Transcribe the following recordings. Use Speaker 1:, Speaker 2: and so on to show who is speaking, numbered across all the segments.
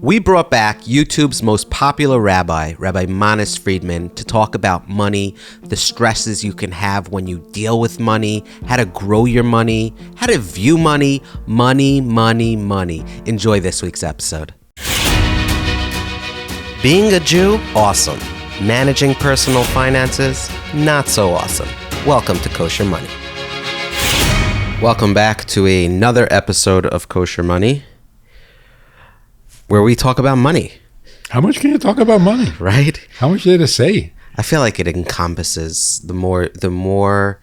Speaker 1: We brought back YouTube's most popular rabbi, Rabbi Manis Friedman, to talk about money, the stresses you can have when you deal with money, how to grow your money, how to view money, money. Enjoy this week's episode. Being a Jew, awesome. Managing personal finances, not so awesome. Welcome to Kosher Money. Welcome back to another episode of Kosher Money, where we talk about money.
Speaker 2: How much can you talk about money?
Speaker 1: Right?
Speaker 2: How much is there to say?
Speaker 1: I feel like it encompasses the more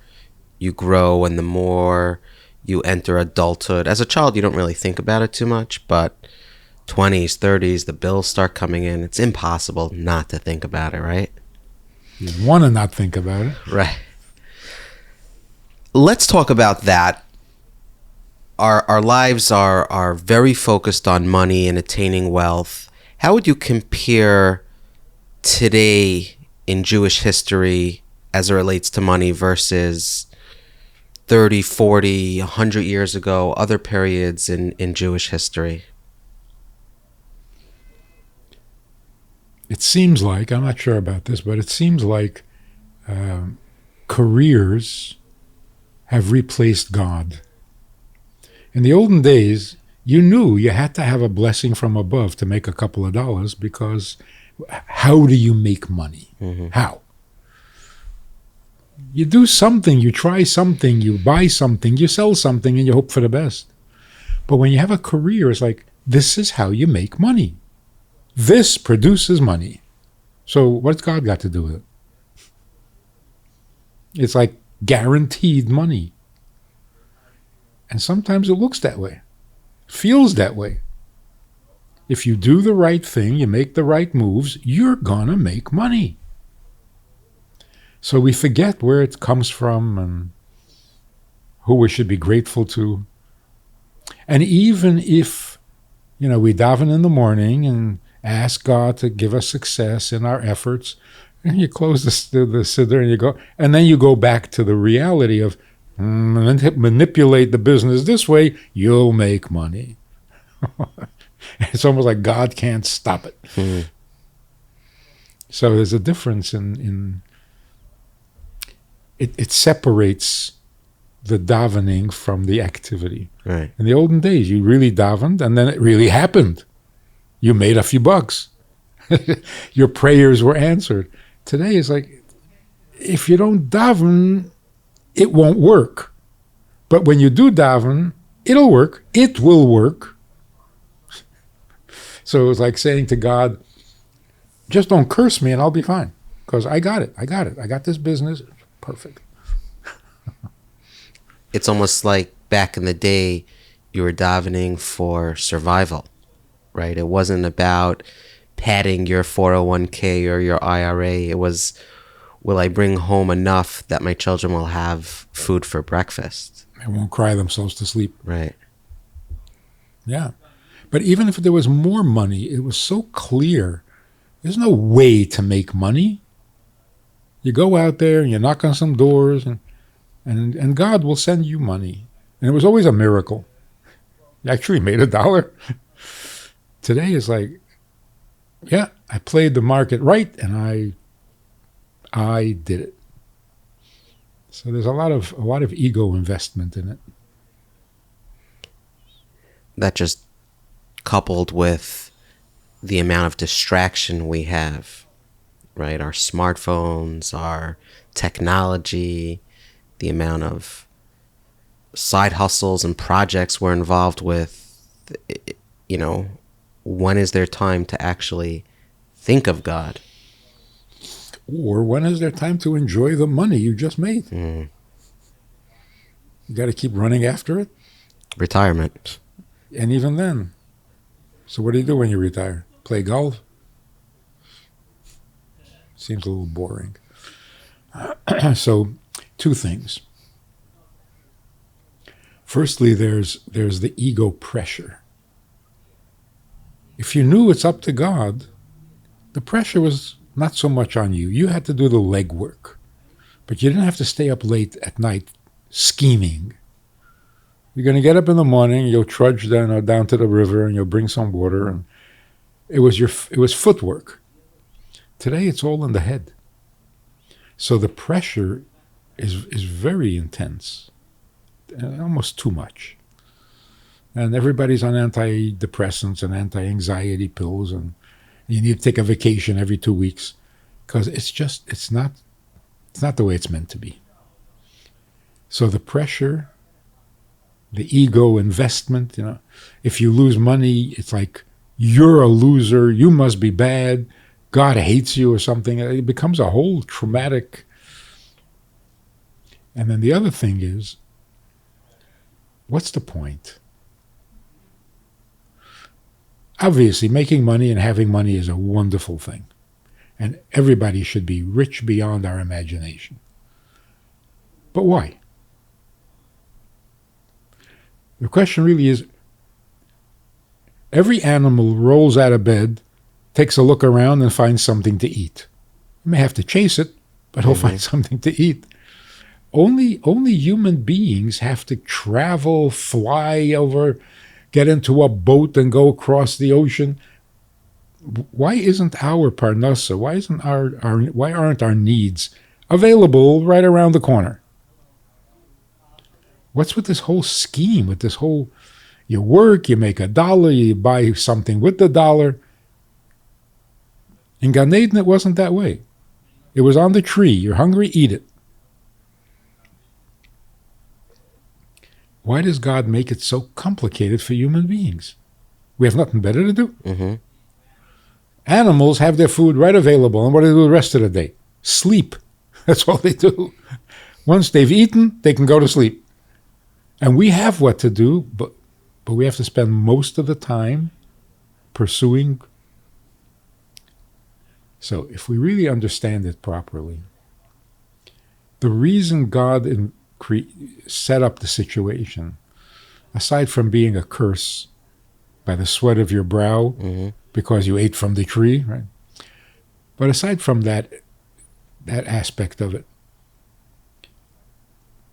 Speaker 1: you grow and the more you enter adulthood. As a child, you don't really think about it too much, but 20s, 30s, the bills start coming in. It's impossible not to think about it, right?
Speaker 2: You want to not think about it.
Speaker 1: Right. Let's talk about that. Our lives are very focused on money and attaining wealth. How would you compare today in Jewish history as it relates to money versus 30, 40, 100 years ago, other periods in Jewish history?
Speaker 2: It seems like, I'm not sure about this, but it seems like careers have replaced God. In the olden days, you knew you had to have a blessing from above to make a couple of dollars, because how do you make money? Mm-hmm. How? You do something, you try something, you buy something, you sell something, and you hope for the best. But when you have a career, it's like, this is how you make money. This produces money. So what's God got to do with it? It's like guaranteed money. And sometimes it looks that way, feels that way. If you do the right thing, you make the right moves, you're gonna make money. So we forget where it comes from and who we should be grateful to. And even if, we daven in the morning and ask God to give us success in our efforts, and you close the siddur and you go, and then you go back to the reality of, manipulate the business this way, you'll make money. It's almost like God can't stop it. Mm-hmm. So there's a difference in it separates the davening from the activity.
Speaker 1: Right.
Speaker 2: In the olden days, you really davened, and then it really happened. You made a few bucks. Your prayers were answered. Today is like, if you don't daven, it won't work. But when you do daven, it'll work. It will work. So it's like saying to God, just don't curse me and I'll be fine. Because I got it. I got this business. Perfect.
Speaker 1: It's almost like back in the day, you were davening for survival, right? It wasn't about padding your 401k or your IRA. It was, will I bring home enough that my children will have food for breakfast?
Speaker 2: They won't cry themselves to sleep.
Speaker 1: Right.
Speaker 2: Yeah. But even if there was more money, it was so clear. There's no way to make money. You go out there and you knock on some doors and God will send you money. And it was always a miracle. You actually made $1. Today is like, yeah, I played the market right and I did it. So there's a lot of ego investment in it.
Speaker 1: That just coupled with the amount of distraction we have, right? Our smartphones, our technology, the amount of side hustles and projects we're involved with, when is there time to actually think of God?
Speaker 2: Or when is there time to enjoy the money you just made?
Speaker 1: Mm.
Speaker 2: You got to keep running after it?
Speaker 1: Retirement.
Speaker 2: And even then. So what do you do when you retire? Play golf? Seems a little boring. So, two things. Firstly, there's the ego pressure. If you knew it's up to God, the pressure was not so much on you. You had to do the legwork. But you didn't have to stay up late at night scheming. You're going to get up in the morning, you'll trudge down to the river, and you'll bring some water, and It was footwork. Today it's all in the head. So the pressure is very intense, almost too much. And everybody's on antidepressants and anti-anxiety pills, and you need to take a vacation every 2 weeks because it's not the way it's meant to be. So the pressure, the ego investment, if you lose money, it's like you're a loser, you must be bad, God hates you or something. It becomes a whole traumatic. And then the other thing is, what's the point? Obviously, making money and having money is a wonderful thing. And everybody should be rich beyond our imagination. But why? The question really is, every animal rolls out of bed, takes a look around, and finds something to eat. You may have to chase it, but he'll find something to eat. Only human beings have to travel, fly over, get into a boat and go across the ocean. Why isn't our parnasa, why aren't our needs available right around the corner? What's with this whole scheme, with this whole, you work, you make $1, you buy something with the dollar. In Gan Eden, it wasn't that way. It was on the tree. You're hungry, eat it. Why does God make it so complicated for human beings? We have nothing better to do.
Speaker 1: Mm-hmm.
Speaker 2: Animals have their food right available, and what do they do the rest of the day? Sleep. That's all they do. Once they've eaten, they can go to sleep. And we have what to do, but we have to spend most of the time pursuing. So if we really understand it properly, the reason God set up the situation, aside from being a curse by the sweat of your brow, because you ate from the tree, right? But aside from that aspect of it,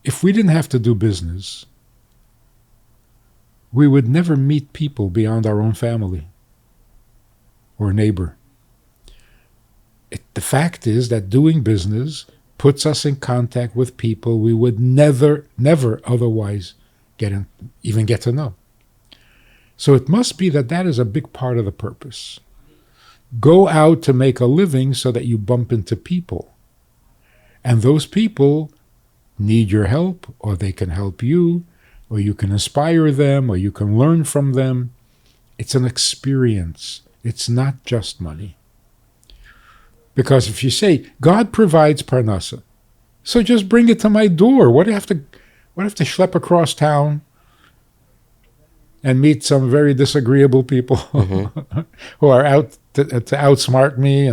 Speaker 2: if we didn't have to do business, we would never meet people beyond our own family or neighbor. The fact is that doing business puts us in contact with people we would never otherwise even get to know. So it must be that is a big part of the purpose. Go out to make a living so that you bump into people. And those people need your help, or they can help you, or you can inspire them, or you can learn from them. It's an experience. It's not just money. Because if you say, God provides parnasa, so just bring it to my door. What do I have to schlep across town and meet some very disagreeable people who are out to outsmart me?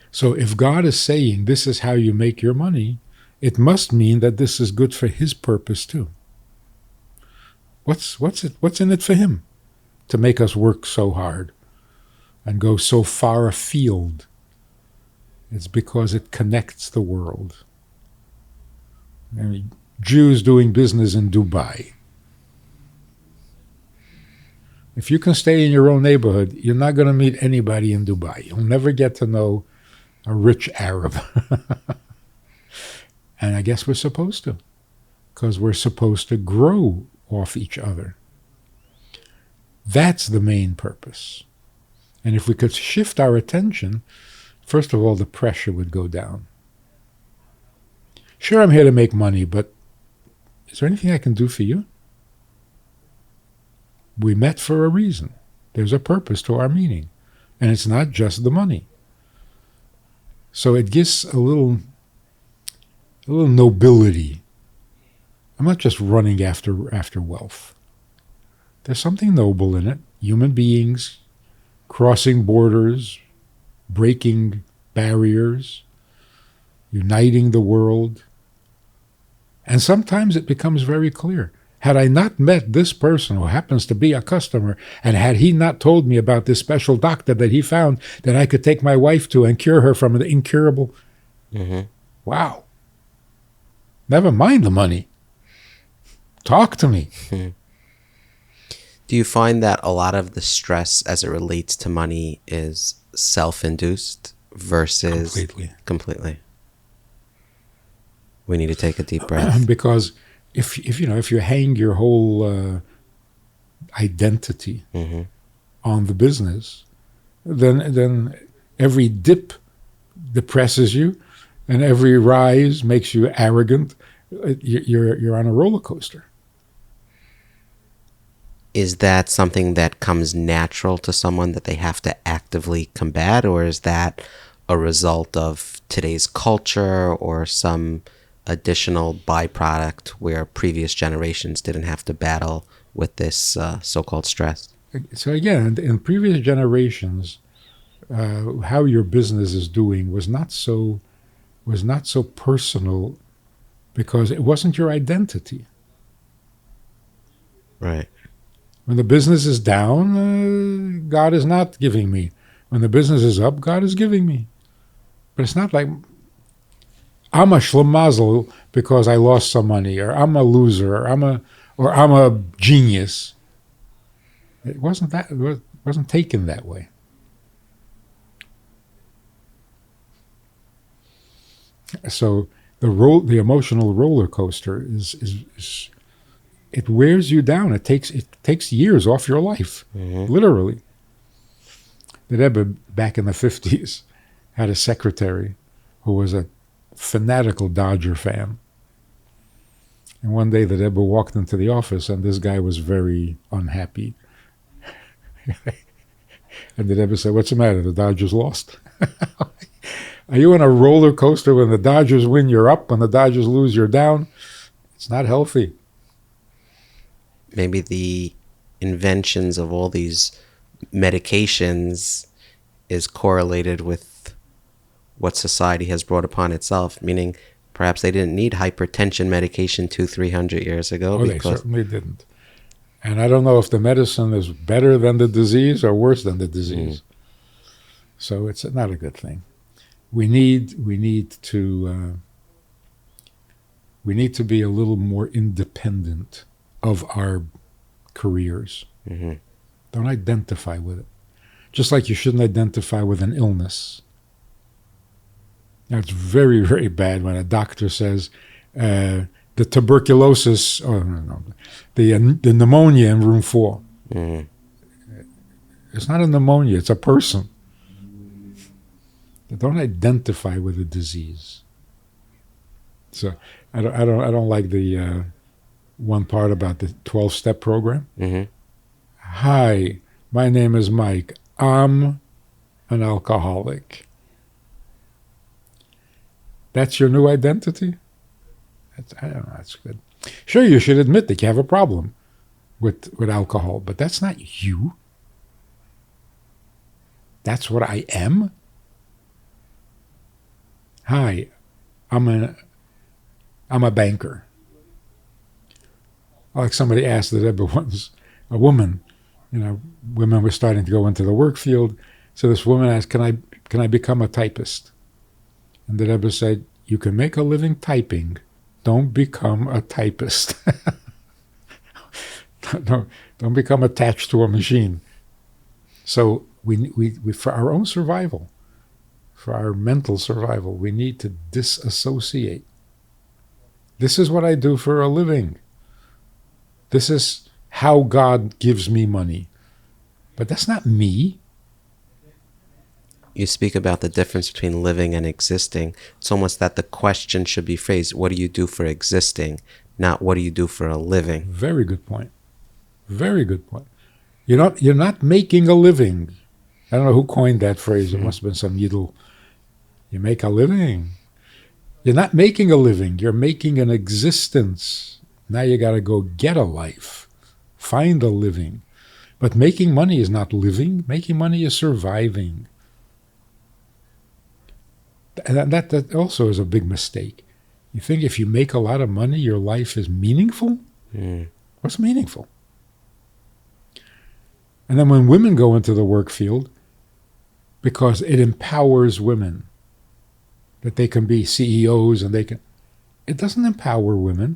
Speaker 2: So if God is saying this is how you make your money, it must mean that this is good for his purpose too. What's in it for him to make us work so hard and go so far afield? It's because it connects the world. I mean, Jews doing business in Dubai. If you can stay in your own neighborhood, you're not going to meet anybody in Dubai. You'll never get to know a rich Arab. And I guess we're supposed to, because we're supposed to grow off each other. That's the main purpose. And if we could shift our attention, first of all, the pressure would go down. Sure, I'm here to make money, but is there anything I can do for you? We met for a reason. There's a purpose to our meeting. And it's not just the money. So it gives a little nobility. I'm not just running after wealth. There's something noble in it. Human beings crossing borders, breaking barriers, uniting the world. And sometimes it becomes very clear. Had I not met this person who happens to be a customer, and had he not told me about this special doctor that he found that I could take my wife to and cure her from an incurable... Wow. Never mind the money. Talk to me.
Speaker 1: Do you find that a lot of the stress as it relates to money is self-induced versus completely? We need to take a deep breath.
Speaker 2: Because if you hang your whole identity on the business, then every dip depresses you, and every rise makes you arrogant. You're on a roller coaster.
Speaker 1: Is that something that comes natural to someone that they have to actively combat, or is that a result of today's culture or some additional byproduct where previous generations didn't have to battle with this so-called stress?
Speaker 2: So again, in previous generations, how your business is doing was not so personal, because it wasn't your identity.
Speaker 1: Right.
Speaker 2: When the business is down, God is not giving me. When the business is up, God is giving me. But it's not like I'm a schlemazel because I lost some money, or I'm a loser, or I'm a genius. It wasn't that. It wasn't taken that way. So the emotional roller coaster is it wears you down. It takes years off your life, literally. The Rebbe back in the 50s had a secretary who was a fanatical Dodger fan. And one day the Rebbe walked into the office, and this guy was very unhappy. And the Rebbe said, "What's the matter? The Dodgers lost." Are you on a roller coaster? When the Dodgers win, you're up. When the Dodgers lose, you're down. It's not healthy.
Speaker 1: Maybe the inventions of all these medications is correlated with what society has brought upon itself, meaning perhaps they didn't need hypertension medication 200-300 years ago.
Speaker 2: Oh, they certainly didn't. And I don't know if the medicine is better than the disease or worse than the disease. So it's not a good thing. We need to be a little more independent of our careers. Don't identify with it. Just like you shouldn't identify with an illness. Now, it's very, very bad when a doctor says the tuberculosis, the pneumonia in room 4. It's not a pneumonia, it's a person. Don't identify with a disease. So I don't like the one part about the 12-step program. Hi, my name is Mike. I'm an alcoholic. That's your new identity? I don't know, that's good. Sure, you should admit that you have a problem with alcohol, but that's not you. That's what I am. Hi, I'm a banker. Like somebody asked the Rebbe once, a woman, women were starting to go into the work field. So this woman asked, can I become a typist? And the Rebbe said, you can make a living typing. Don't become a typist. Don't become attached to a machine. So we for our own survival, for our mental survival, we need to disassociate. This is what I do for a living. This is how God gives me money. But that's not me.
Speaker 1: You speak about the difference between living and existing. It's almost that the question should be phrased, what do you do for existing, not what do you do for a living?
Speaker 2: Very good point. Very good point. You're not making a living. I don't know who coined that phrase. It must have been some Yidel. You make a living. You're not making a living. You're making an existence. Now you got to go get a life. Find a living. But making money is not living. Making money is surviving. And that also is a big mistake. You think if you make a lot of money, your life is meaningful? What's meaningful? And then when women go into the work field, because it empowers women, that they can be CEOs and it doesn't empower women,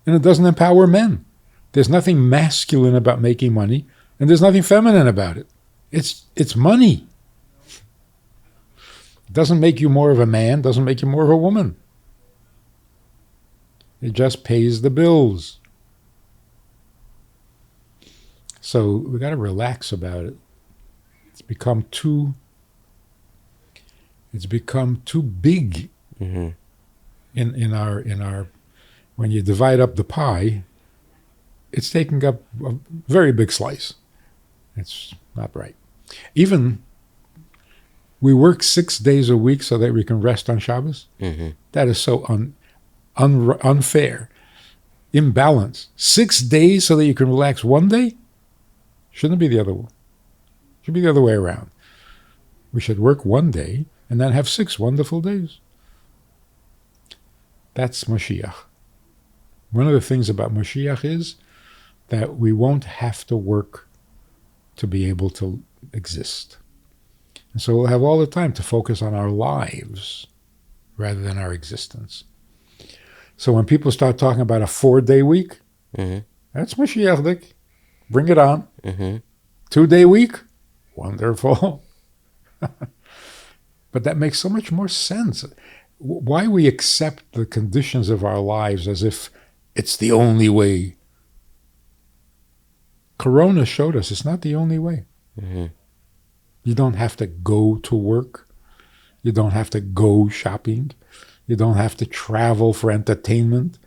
Speaker 2: and it doesn't empower men. There's nothing masculine about making money, and there's nothing feminine about it. It's money. It doesn't make you more of a man, doesn't make you more of a woman. It just pays the bills. So we got to relax about it. It's become too big in our when you divide up the pie, it's taking up a very big slice. It's not right. Even we work 6 days a week so that we can rest on Shabbos. That is so unfair, imbalance. 6 days so that you can relax 1 day? Shouldn't be the other way. Should be the other way around. We should work 1 day and then have 6 wonderful days. That's Moshiach. One of the things about Moshiach is that we won't have to work to be able to exist. And so we'll have all the time to focus on our lives rather than our existence. So when people start talking about a 4-day week, that's Moshiach, Dick. Bring it on. 2-day week, wonderful. But that makes so much more sense. Why we accept the conditions of our lives as if it's the only way. Corona showed us it's not the only way. You don't have to go to work. You don't have to go shopping. You don't have to travel for entertainment.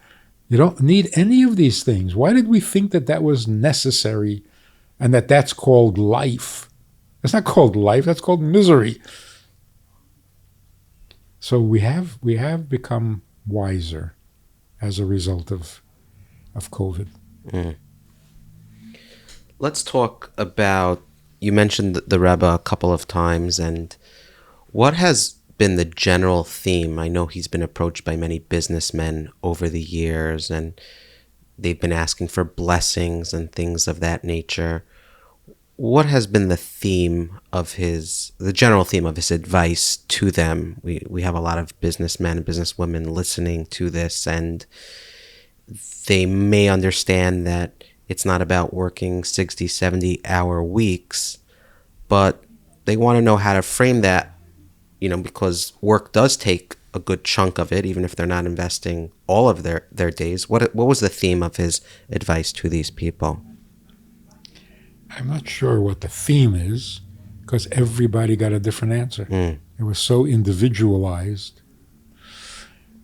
Speaker 2: You don't need any of these things. Why did we think that that was necessary and that that's called life? It's not called life, that's called misery. So we have become wiser as a result of COVID.
Speaker 1: Let's talk about, you mentioned the Rebbe a couple of times, and what has been the general theme? I know he's been approached by many businessmen over the years, and they've been asking for blessings and things of that nature. What has been the general theme of his advice to them? We have a lot of businessmen and businesswomen listening to this, and they may understand that it's not about working 60, 70-hour weeks, but they want to know how to frame that, because work does take a good chunk of it, even if they're not investing all of their days. What was the theme of his advice to these people?
Speaker 2: I'm not sure what the theme is, because everybody got a different answer. It was so individualized.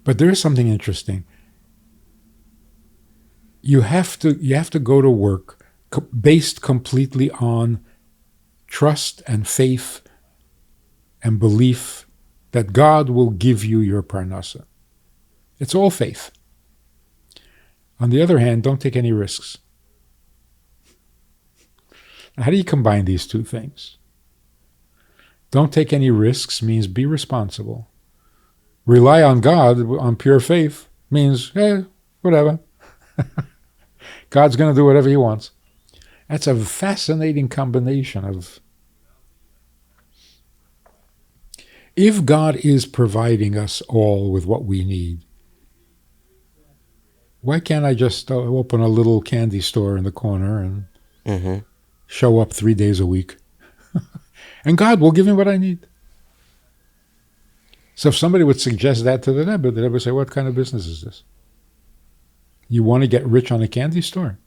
Speaker 2: But there is something interesting. You have to go to work based completely on trust and faith and belief that God will give you your parnasa. It's all faith. On the other hand, don't take any risks. How do you combine these two things? Don't take any risks means be responsible. Rely on God, on pure faith, means, whatever. God's going to do whatever he wants. That's a fascinating combination of... If God is providing us all with what we need, why can't I just open a little candy store in the corner and show up 3 days a week? And God will give me what I need. So if somebody would suggest that to the Rebbe would say, what kind of business is this? You want to get rich on a candy store?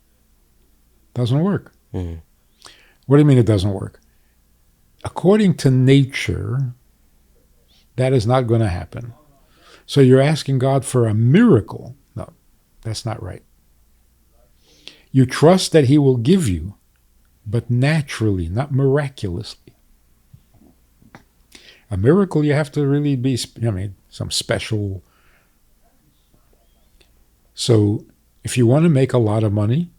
Speaker 2: Doesn't work. What do you mean it doesn't work? According to nature, that is not going to happen. So you're asking God for a miracle. No, that's not right. You trust that he will give you, but naturally, not miraculously. A miracle, you have to really be, some special. So if you want to make a lot of money,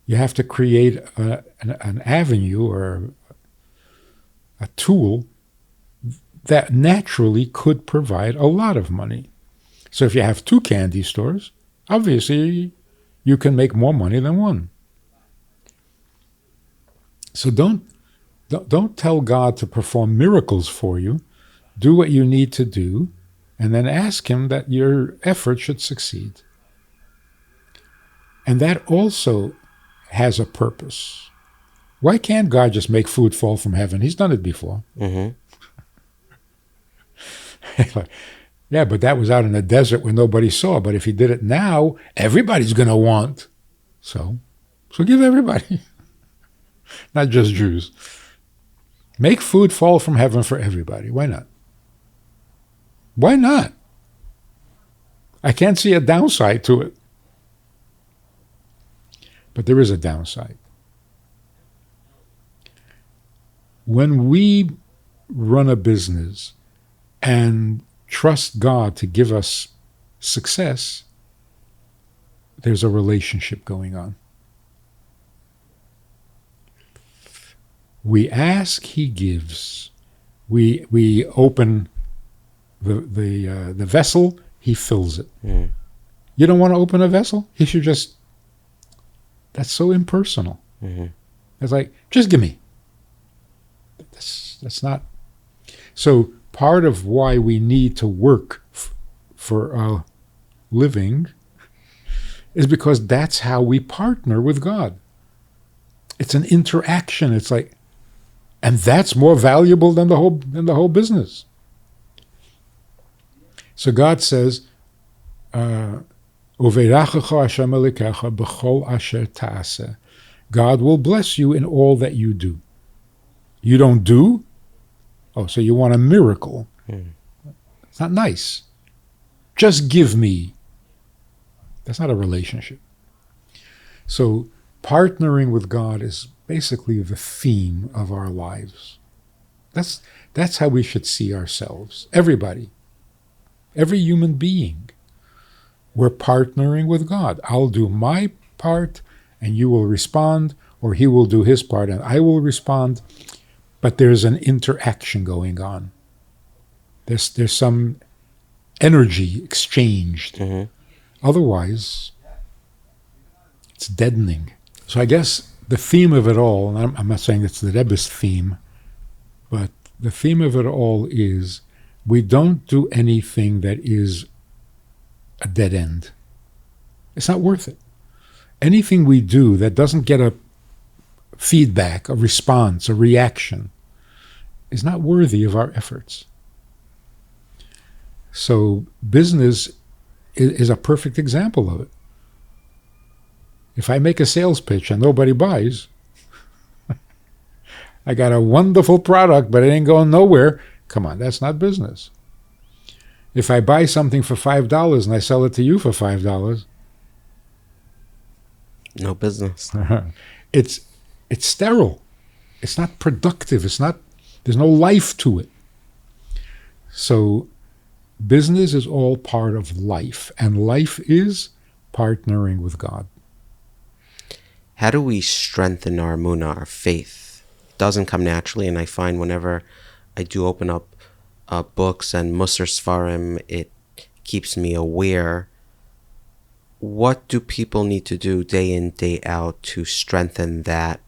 Speaker 2: you have to create an avenue or a tool that naturally could provide a lot of money. So if you have 2 candy stores, obviously you can make more money than one. So don't tell God to perform miracles for you. Do what you need to do, and then ask him that your effort should succeed. And that also has a purpose. Why can't God just make food fall from heaven? He's done it before.
Speaker 1: Mm-hmm.
Speaker 2: Yeah, but that was out in the desert where nobody saw. But if he did it now, everybody's going to want. So give everybody, not just Jews. Make food fall from heaven for everybody. Why not? Why not? I can't see a downside to it. But there is a downside. When we run a business and trust God to give us success, there's a relationship going on. We ask, He gives. We open the vessel, He fills it.
Speaker 1: Mm.
Speaker 2: You don't want to open a vessel? He should just. That's so impersonal.
Speaker 1: Mm-hmm.
Speaker 2: It's like, just give me. That's not. So part of why we need to work for a living is because that's how we partner with God. It's an interaction. It's like, and that's more valuable than the whole business. So God says, God will bless you in all that you do. You don't do? Oh, so you want a miracle. It's not nice. Just give me. That's not a relationship. So partnering with God is basically the theme of our lives. That's how we should see ourselves. Everybody. Every human being. We're partnering with God. I'll do my part and you will respond, or He will do His part and I will respond. But there's an interaction going on. There's some energy exchanged.
Speaker 1: Mm-hmm.
Speaker 2: Otherwise, it's deadening. So I guess the theme of it all, and I'm not saying it's the Rebbe's theme, but the theme of it all is we don't do anything that is a dead end. It's not worth it. Anything we do that doesn't get a feedback, a response, a reaction, is not worthy of our efforts. So business is a perfect example of it. If I make a sales pitch and nobody buys, I got a wonderful product, but it ain't going nowhere. Come on, that's not business. If I buy something for $5 and I sell it to you for $5,
Speaker 1: No business.
Speaker 2: it's sterile. It's not productive. There's no life to it. So business is all part of life, and life is partnering with God.
Speaker 1: How do we strengthen our emunah, our faith? It doesn't come naturally, and I find whenever I do open up books and Musar Sfarim, it keeps me aware. What do people need to do day in, day out to strengthen that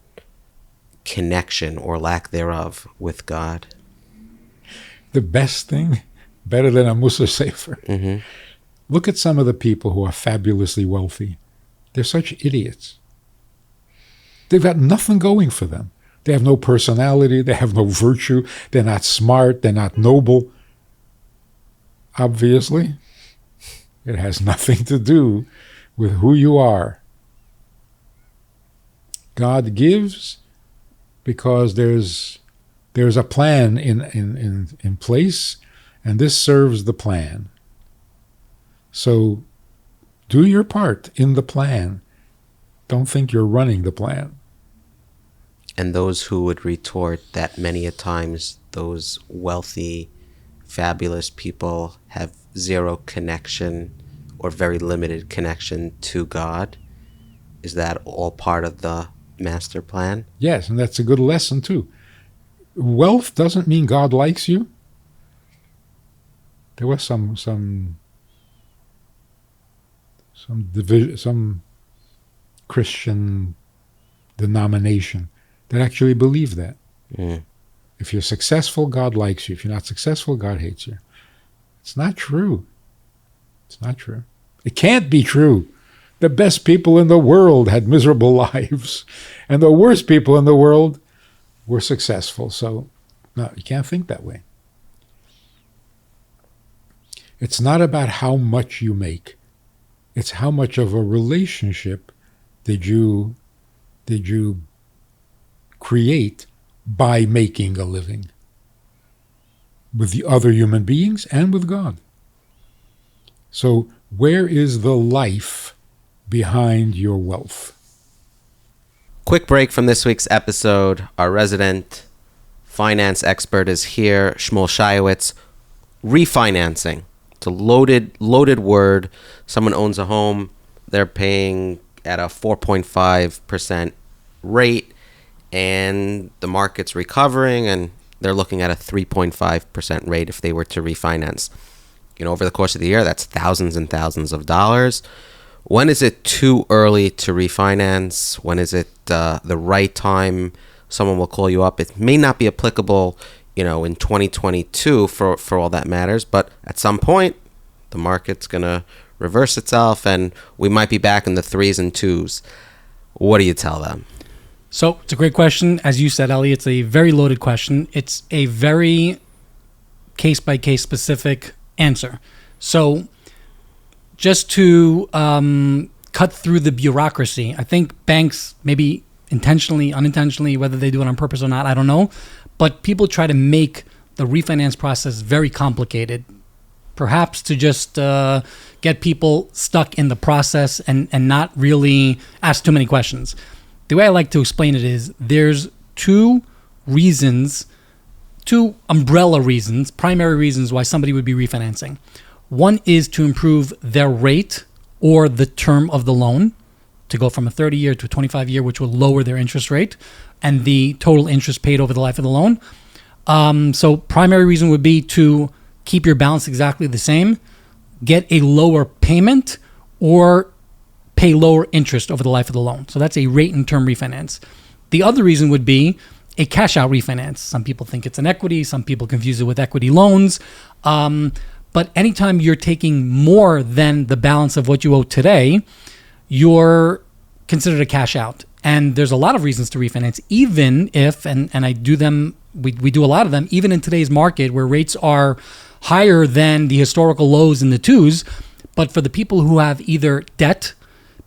Speaker 1: connection or lack thereof with God?
Speaker 2: The best thing, better than a Musar Sefer.
Speaker 1: Mm-hmm.
Speaker 2: Look at some of the people who are fabulously wealthy. They're such idiots. They've got nothing going for them. They have no personality. They have no virtue. They're not smart. They're not noble. Obviously, it has nothing to do with who you are. God gives because there's a plan in place, and this serves the plan. So do your part in the plan. Don't think you're running the plan.
Speaker 1: And those who would retort that many a times those wealthy, fabulous people have zero connection or very limited connection to God, is that all part of the master plan?
Speaker 2: Yes, and that's a good lesson too. Wealth doesn't mean God likes you. There was some division, some Christian denomination that actually believed that.
Speaker 1: Mm.
Speaker 2: If you're successful, God likes you. If you're not successful, God hates you. It's not true. It's not true. It can't be true. The best people in the world had miserable lives, and the worst people in the world were successful. So, no, you can't think that way. It's not about how much you make. It's how much of a relationship did you create by making a living with the other human beings and with God. So where is the life behind your wealth?
Speaker 1: Quick break from this week's episode. Our resident finance expert is here, Shmuel Shayowitz. Refinancing. It's a loaded word. Someone owns a home. They're paying at a 4.5% rate, and the market's recovering, and they're looking at a 3.5% rate if they were to refinance. Over the course of the year, that's thousands and thousands of dollars. When is it too early to refinance? When is it the right time? Someone will call you up. It may not be applicable, in 2022 for all that matters, but at some point, the market's going to reverse itself, and we might be back in the 3s and 2s. What do you tell them?
Speaker 3: So it's a great question. As you said, Ellie, it's a very loaded question. It's a very case-by-case specific answer. So just to cut through the bureaucracy, I think banks, maybe intentionally, unintentionally, whether they do it on purpose or not, I don't know, but people try to make the refinance process very complicated, perhaps to just get people stuck in the process and not really ask too many questions. The way I like to explain it is there's two umbrella reasons, primary reasons why somebody would be refinancing. One is to improve their rate or the term of the loan, to go from a 30-year to a 25-year, which will lower their interest rate and the total interest paid over the life of the loan. So primary reason would be to keep your balance exactly the same, get a lower payment, or pay lower interest over the life of the loan. So that's a rate and term refinance. The other reason would be a cash out refinance. Some people think it's an equity. Some people confuse it with equity loans. But anytime you're taking more than the balance of what you owe today, you're considered a cash out. And there's a lot of reasons to refinance, even if, and I do them, we do a lot of them, even in today's market where rates are higher than the historical lows in the 2s. But for the people who have either debt,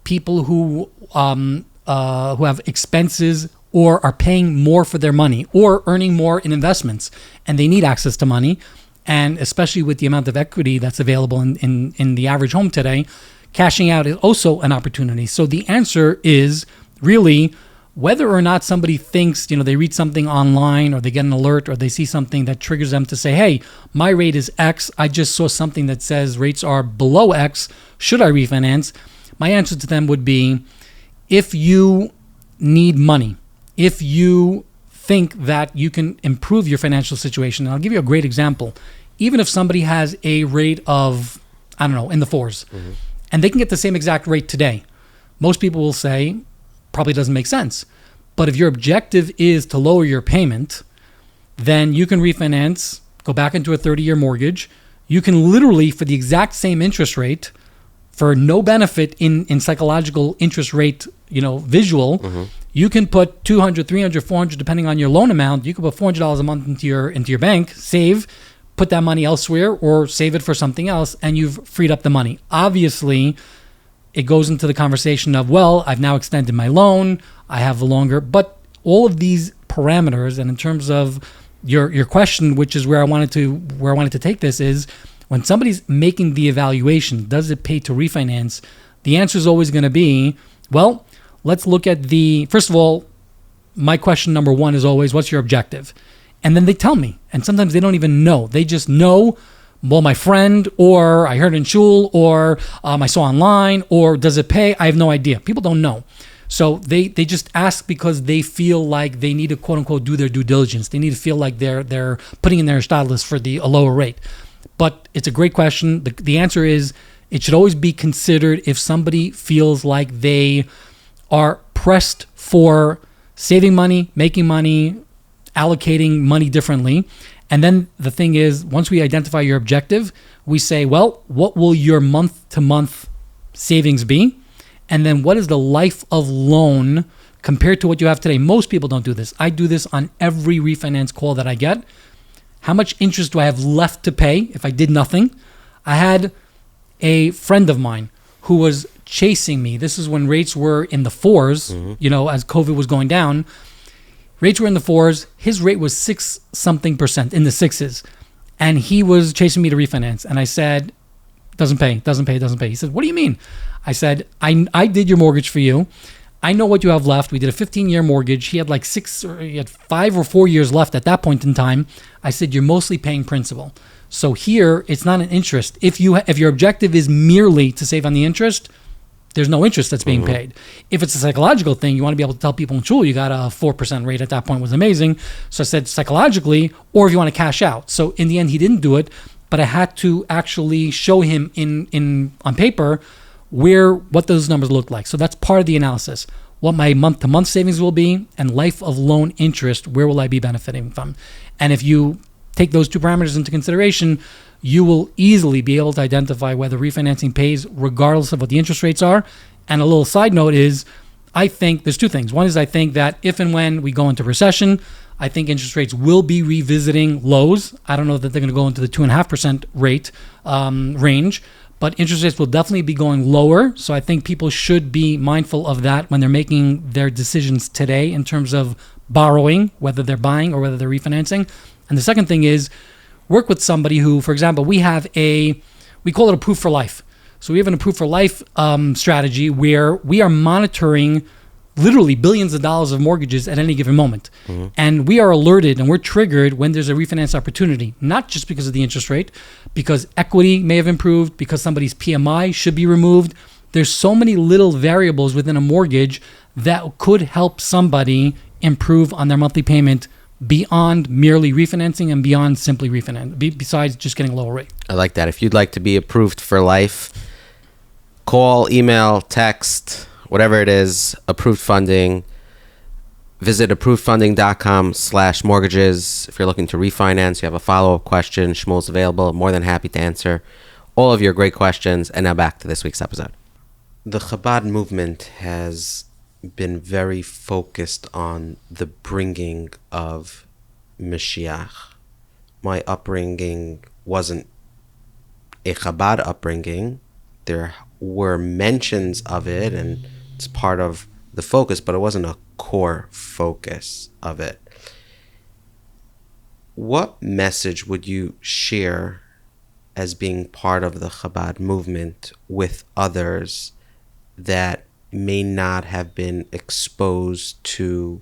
Speaker 3: people who have expenses, or are paying more for their money, or earning more in investments, and they need access to money, and especially with the amount of equity that's available in the average home today, cashing out is also an opportunity. So the answer is really whether or not somebody thinks, they read something online or they get an alert or they see something that triggers them to say, hey, my rate is X. I just saw something that says rates are below X. Should I refinance? My answer to them would be, if you need money, if you think that you can improve your financial situation, and I'll give you a great example. Even if somebody has a rate of, in the 4s, and they can get the same exact rate today, most people will say, probably doesn't make sense. But if your objective is to lower your payment, then you can refinance, go back into a 30-year mortgage. You can literally, for the exact same interest rate, for no benefit in psychological interest rate, visual, you can put $200, $300, $400, depending on your loan amount. You can put $400 a month into your bank, save, put that money elsewhere, or save it for something else, and you've freed up the money. Obviously, it goes into the conversation of, well, I've now extended my loan, I have longer, but all of these parameters, and in terms of your question, which is where I wanted to take this, is when somebody's making the evaluation, does it pay to refinance? The answer is always going to be, well, let's look at first of all, my question number one is always, what's your objective? And then they tell me, and sometimes they don't even know. They just know, well, my friend, or I heard in shul, or I saw online, or does it pay? I have no idea. People don't know. So they just ask because they feel like they need to, quote unquote, do their due diligence. They need to feel like they're putting in their stylist for a lower rate. But it's a great question. The answer is, it should always be considered if somebody feels like they are pressed for saving money, making money, allocating money differently. And then the thing is, once we identify your objective, we say, well, what will your month-to-month savings be? And then what is the life of loan compared to what you have today? Most people don't do this. I do this on every refinance call that I get. How much interest do I have left to pay if I did nothing? I had a friend of mine who was chasing me. This is when rates were in the 4s, as COVID was going down. Rates were in the 4s. His rate was 6 something percent, in the 6s. And he was chasing me to refinance. And I said, doesn't pay. He said, what do you mean? I said, I did your mortgage for you. I know what you have left. We did a 15-year mortgage. He had like 5 or 4 years left at that point in time. I said, you're mostly paying principal. So here, it's not an interest. If your objective is merely to save on the interest, there's no interest that's being paid. If it's a psychological thing, you want to be able to tell people in shul, you got a 4% rate at that point was amazing. So I said psychologically, or if you want to cash out. So in the end, he didn't do it, but I had to actually show him on paper what those numbers look like. So that's part of the analysis. What my month-to-month savings will be, and life of loan interest, where will I be benefiting from? And if you take those two parameters into consideration, you will easily be able to identify whether refinancing pays regardless of what the interest rates are. And a little side note is, I think there's two things. One is I think that if and when we go into recession, I think interest rates will be revisiting lows. I don't know that they're going to go into the 2.5% rate range, but interest rates will definitely be going lower. So I think people should be mindful of that when they're making their decisions today in terms of borrowing, whether they're buying or whether they're refinancing. And the second thing is, work with somebody who, for example, we call it Approved for Life. So we have an Approved for Life strategy where we are monitoring literally billions of dollars of mortgages at any given moment. And we are alerted and we're triggered when there's a refinance opportunity, not just because of the interest rate, because equity may have improved, because somebody's PMI should be removed. There's so many little variables within a mortgage that could help somebody improve on their monthly payment beyond merely refinancing and beyond simply refinance, besides just getting a lower rate.
Speaker 1: I like that. If you'd like to be approved for life, call, email, text, whatever it is, Approved Funding. Visit approvedfunding.com/mortgages. If you're looking to refinance, you have a follow-up question, Shmuel's available. More than happy to answer all of your great questions. And now back to this week's episode. The Chabad movement has been very focused on the bringing of Moshiach. My upbringing wasn't a Chabad upbringing. There were mentions of it, and it's part of the focus, but it wasn't a core focus of it. What message would you share as being part of the Chabad movement with others that may not have been exposed to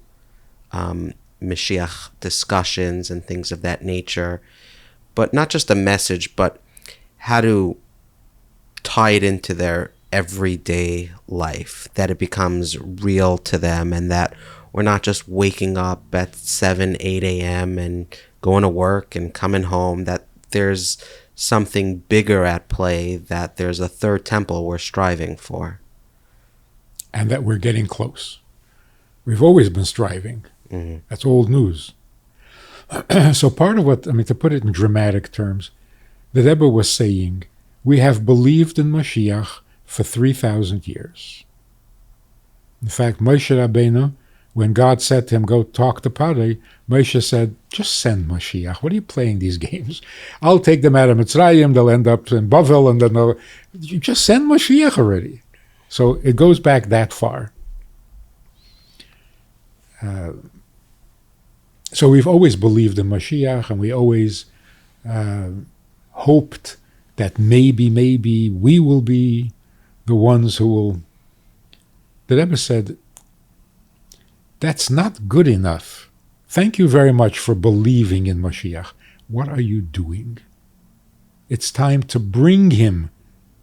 Speaker 1: Moshiach discussions and things of that nature, but not just a message, but how to tie it into their everyday life, that it becomes real to them, and that we're not just waking up at 7, 8 a.m. and going to work and coming home, that there's something bigger at play, that there's a third temple we're striving for.
Speaker 2: And that we're getting close. We've always been striving. That's old news. So part of what, to put it in dramatic terms, the Rebbe was saying, we have believed in Moshiach for 3,000 years. In fact, Moshe Rabbeinu, when God said to him, go talk to Pare, Moshe said, just send Moshiach. What are you playing these games? I'll take them out of Mitzrayim, they'll end up in Bavel, and then you just send Moshiach already. So it goes back that far. So we've always believed in Moshiach, and we always hoped that maybe we will be the ones who will. The Rebbe said, that's not good enough. Thank you very much for believing in Moshiach. What are you doing? It's time to bring him,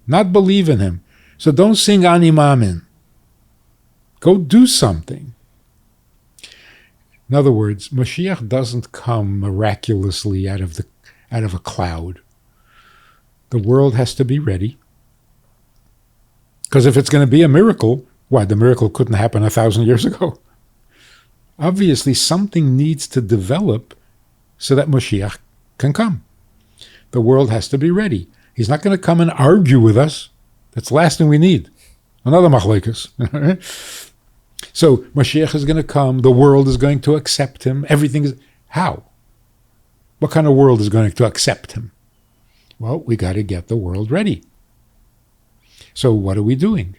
Speaker 2: not believe in him. So don't sing Ani Mamin. Go do something. In other words, Moshiach doesn't come miraculously out of a cloud. The world has to be ready. Because if it's going to be a miracle, why, the miracle couldn't happen 1,000 years ago. Obviously, something needs to develop so that Moshiach can come. The world has to be ready. He's not going to come and argue with us. That's the last thing we need. Another machlokes. So Moshiach is going to come. The world is going to accept him. Everything is... How? What kind of world is going to accept him? Well, we got to get the world ready. So what are we doing?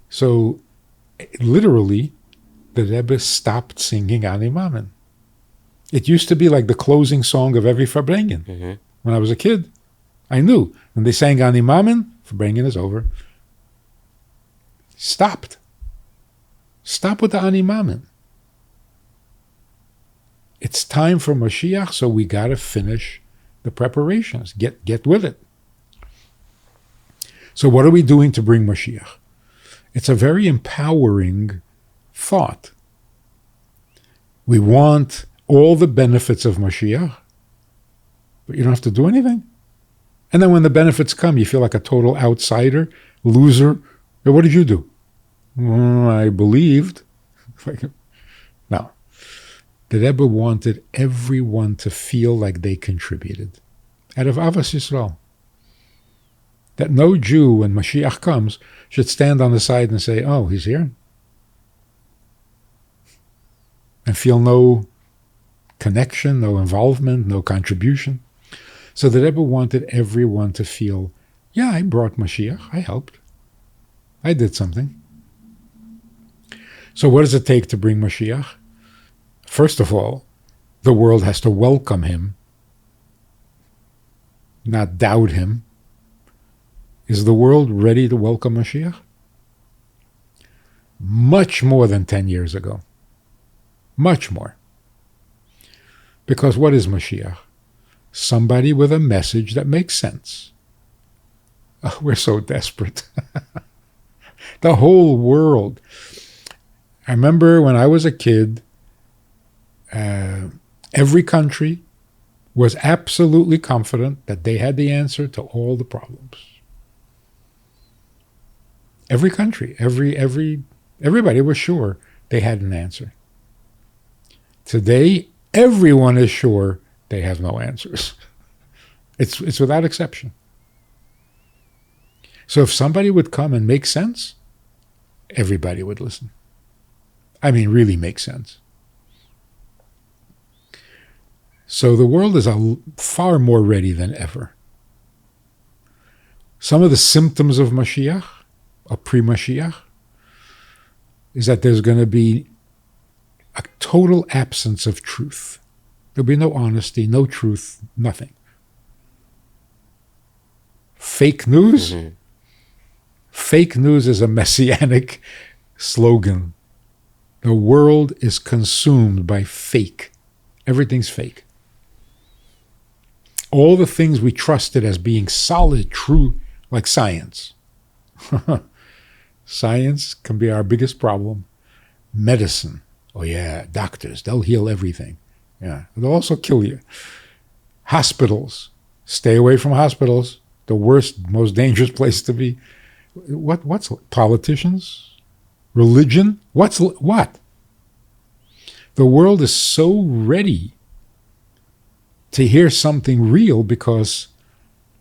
Speaker 2: So literally, the Rebbe stopped singing Ani Mamen. It used to be like the closing song of every Farbrengen.
Speaker 1: Mm-hmm.
Speaker 2: When I was a kid, I knew. When they sang Ani Mamen, Farbrengen is over. Stopped. Stop with the Ani Mamen. It's time for Moshiach, so we got to finish the preparations. Get with it. So what are we doing to bring Moshiach? It's a very empowering thought. We want all the benefits of Moshiach, but you don't have to do anything. And then when the benefits come, you feel like a total outsider, loser. But what did you do? I believed. No. The Rebbe wanted everyone to feel like they contributed. Out of Avas Yisrael. That no Jew, when Mashiach comes, should stand on the side and say, oh, he's here. And feel no connection, no involvement, no contribution. So the Rebbe wanted everyone to feel, yeah, I brought Mashiach, I helped. I did something. So what does it take to bring Mashiach? First of all, the world has to welcome him, not doubt him. Is the world ready to welcome Mashiach? Much more than 10 years ago. Much more. Because what is Mashiach? Somebody with a message that makes sense. Oh, we're so desperate. The whole world. I remember when I was a kid, every country was absolutely confident that they had the answer to all the problems. Every country, everybody was sure they had an answer. Today, everyone is sure they have no answers. It's without exception. So if somebody would come and make sense, everybody would listen. I mean, really make sense. So the world is far more ready than ever. Some of the symptoms of Mashiach, or pre-Mashiach, is that there's going to be a total absence of truth. There'll be no honesty, no truth, nothing. Fake news? Mm-hmm. Fake news is a messianic slogan. The world is consumed by fake. Everything's fake. All the things we trusted as being solid, true, like science. Science can be our biggest problem. Medicine. Oh yeah, doctors, they'll heal everything. Yeah, they'll also kill you. Hospitals. Stay away from hospitals. The worst, most dangerous place to be. What's politicians? Religion? What? The world is so ready to hear something real because,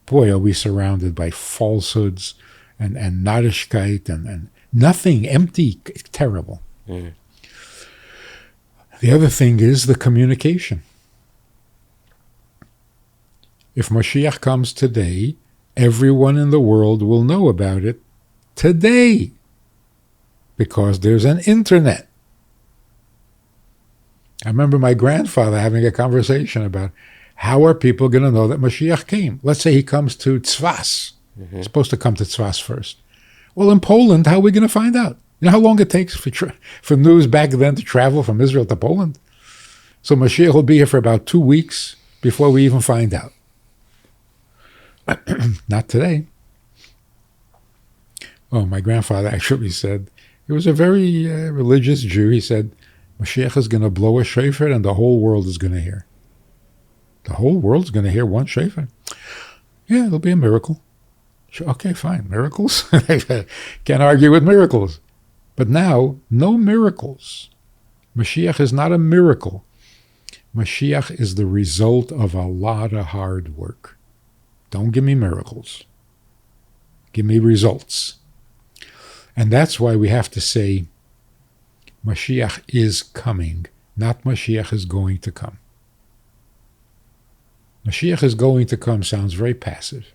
Speaker 2: boy, are we surrounded by falsehoods and narishkeit and nothing, empty, terrible. Mm. The other thing is the communication. If Moshiach comes today, everyone in the world will know about it today because there's an internet. I remember my grandfather having a conversation about how are people going to know that Moshiach came? Let's say he comes to Tzfas. Mm-hmm. He's supposed to come to Tzfas first. Well, in Poland, how are we going to find out? You know how long it takes for news back then to travel from Israel to Poland? So Moshiach will be here for about 2 weeks before we even find out. Not today. Oh, my grandfather actually said, he was a very religious Jew. He said, Moshiach is going to blow a shofar and the whole world is going to hear. The whole world's going to hear one shofar. Yeah, it'll be a miracle. Okay, fine. Miracles? Can't argue with miracles. But now, no miracles. Mashiach is not a miracle. Mashiach is the result of a lot of hard work. Don't give me miracles. Give me results. And that's why we have to say Moshiach is coming, not Moshiach is going to come. Moshiach is going to come sounds very passive.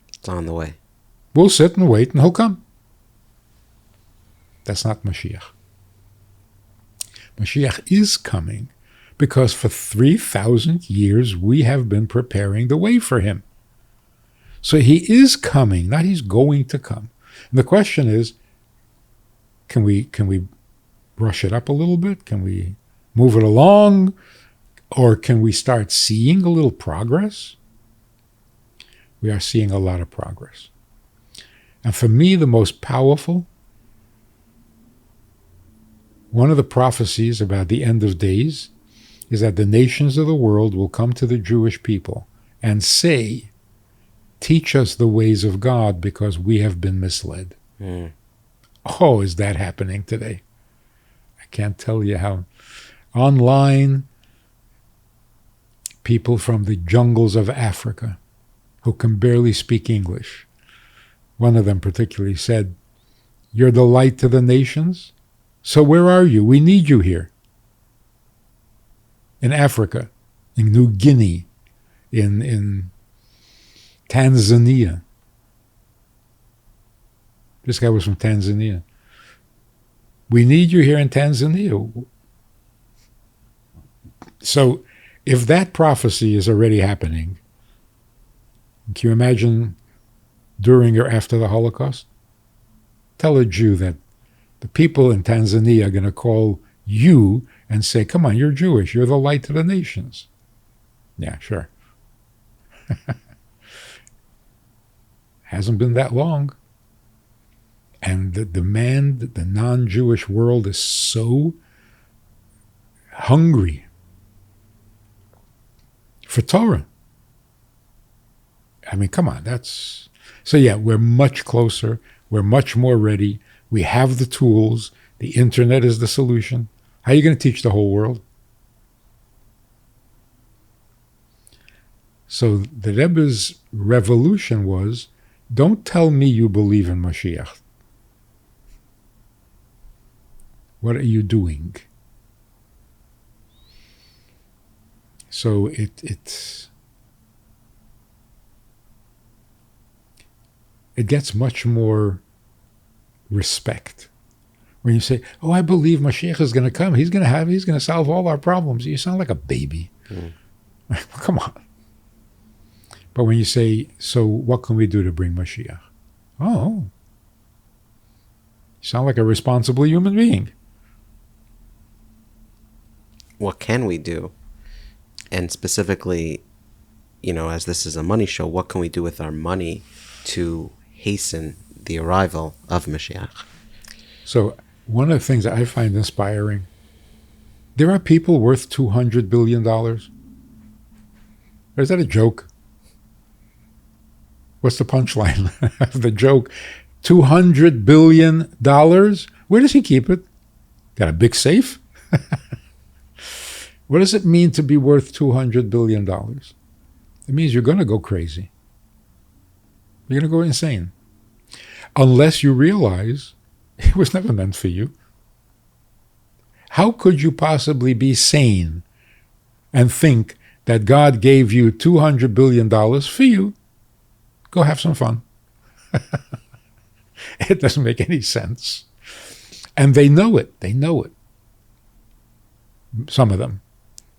Speaker 1: It's on the way.
Speaker 2: We'll sit and wait and he'll come. That's not Moshiach. Moshiach is coming because for 3,000 years we have been preparing the way for him. So he is coming, not he's going to come. And the question is, can we brush it up a little bit? Can we move it along? Or can we start seeing a little progress? We are seeing a lot of progress. And for me, the most powerful, one of the prophecies about the end of days is that the nations of the world will come to the Jewish people and say, teach us the ways of God because we have been misled. Oh, is that happening today? I can't tell you how. Online, people from the jungles of Africa who can barely speak English. One of them particularly said, you're the light to the nations? So where are you? We need you here. In Africa, in New Guinea, in Tanzania. This guy was from Tanzania. We need you here in Tanzania. So if that prophecy is already happening, can you imagine during or after the Holocaust? Tell a Jew that the people in Tanzania are going to call you and say, come on, you're Jewish. You're the light to the nations. Yeah, sure. Hasn't been that long. And the demand, the non-Jewish world is so hungry for Torah. I mean, come on, that's... So yeah, we're much closer. We're much more ready. We have the tools. The internet is the solution. How are you going to teach the whole world? So the Rebbe's revolution was, don't tell me you believe in Moshiach. What are you doing? So it gets much more respect. When you say, oh, I believe Moshiach is going to come. He's going to solve all our problems. You sound like a baby. Come on. But when you say, so what can we do to bring Moshiach? Oh, you sound like a responsible human being.
Speaker 1: What can we do? And specifically, as this is a money show, what can we do with our money to hasten the arrival of Moshiach?
Speaker 2: So one of the things that I find inspiring, there are people worth $200 billion. Or is that a joke? What's the punchline of the joke? $200 billion? Where does he keep it? Got a big safe? What does it mean to be worth $200 billion? It means you're going to go crazy. You're going to go insane. Unless you realize it was never meant for you. How could you possibly be sane and think that God gave you $200 billion for you? Go have some fun. It doesn't make any sense. And they know it. They know it. Some of them.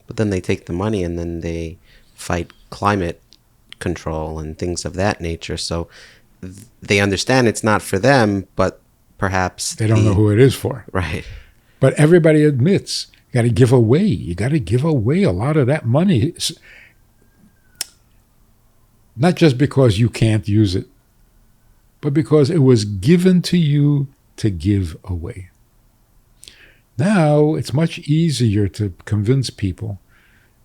Speaker 1: But then they take the money and then they fight climate control and things of that nature. So they understand it's not for them, but perhaps
Speaker 2: they don't know who it is for.
Speaker 1: Right.
Speaker 2: But everybody admits you got to give away. You got to give away a lot of that money. Not just because you can't use it, but because it was given to you to give away. Now, it's much easier to convince people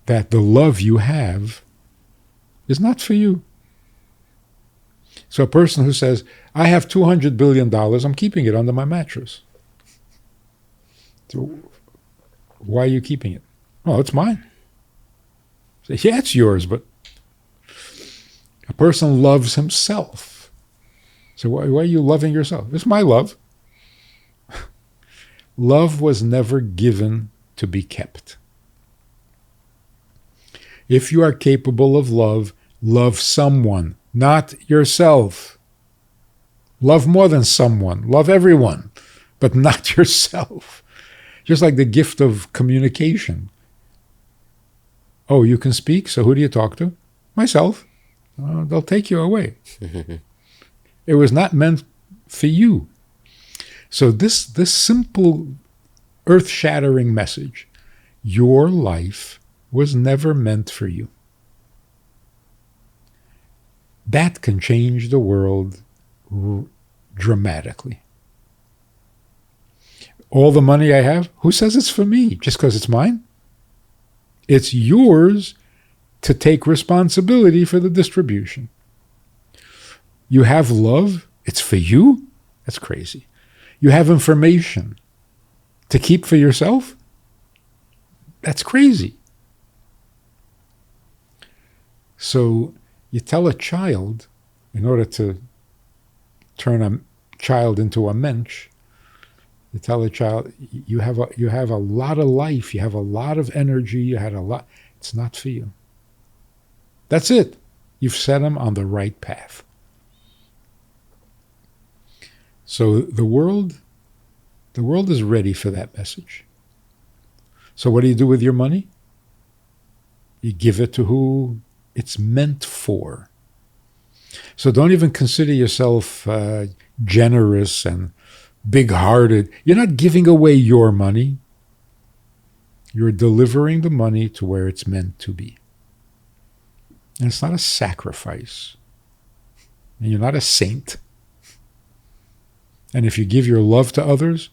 Speaker 2: that the love you have is not for you. So a person who says, I have $200 billion, I'm keeping it under my mattress. So why are you keeping it? Oh, it's mine. Say, yeah, it's yours, but a person loves himself. So why are you loving yourself? It's my love. Love was never given to be kept. If you are capable of love, love someone, not yourself. Love more than someone. Love everyone, but not yourself. Just like the gift of communication. Oh, you can speak? So who do you talk to? Myself. They'll take you away. It was not meant for you. So this simple, earth-shattering message, your life was never meant for you. That can change the world dramatically. All the money I have, who says it's for me? Just because it's mine? It's yours to take responsibility for the distribution. You have love, it's for you? That's crazy. You have information to keep for yourself? That's crazy. So you tell a child, in order to turn a child into a mensch, you tell a child, you have a lot of life, you have a lot of energy, you had a lot. It's not for you. That's it. You've set them on the right path. So the world is ready for that message. So what do you do with your money? You give it to who it's meant for. So don't even consider yourself generous and big-hearted. You're not giving away your money. You're delivering the money to where it's meant to be. And it's not a sacrifice. And you're not a saint. And if you give your love to others,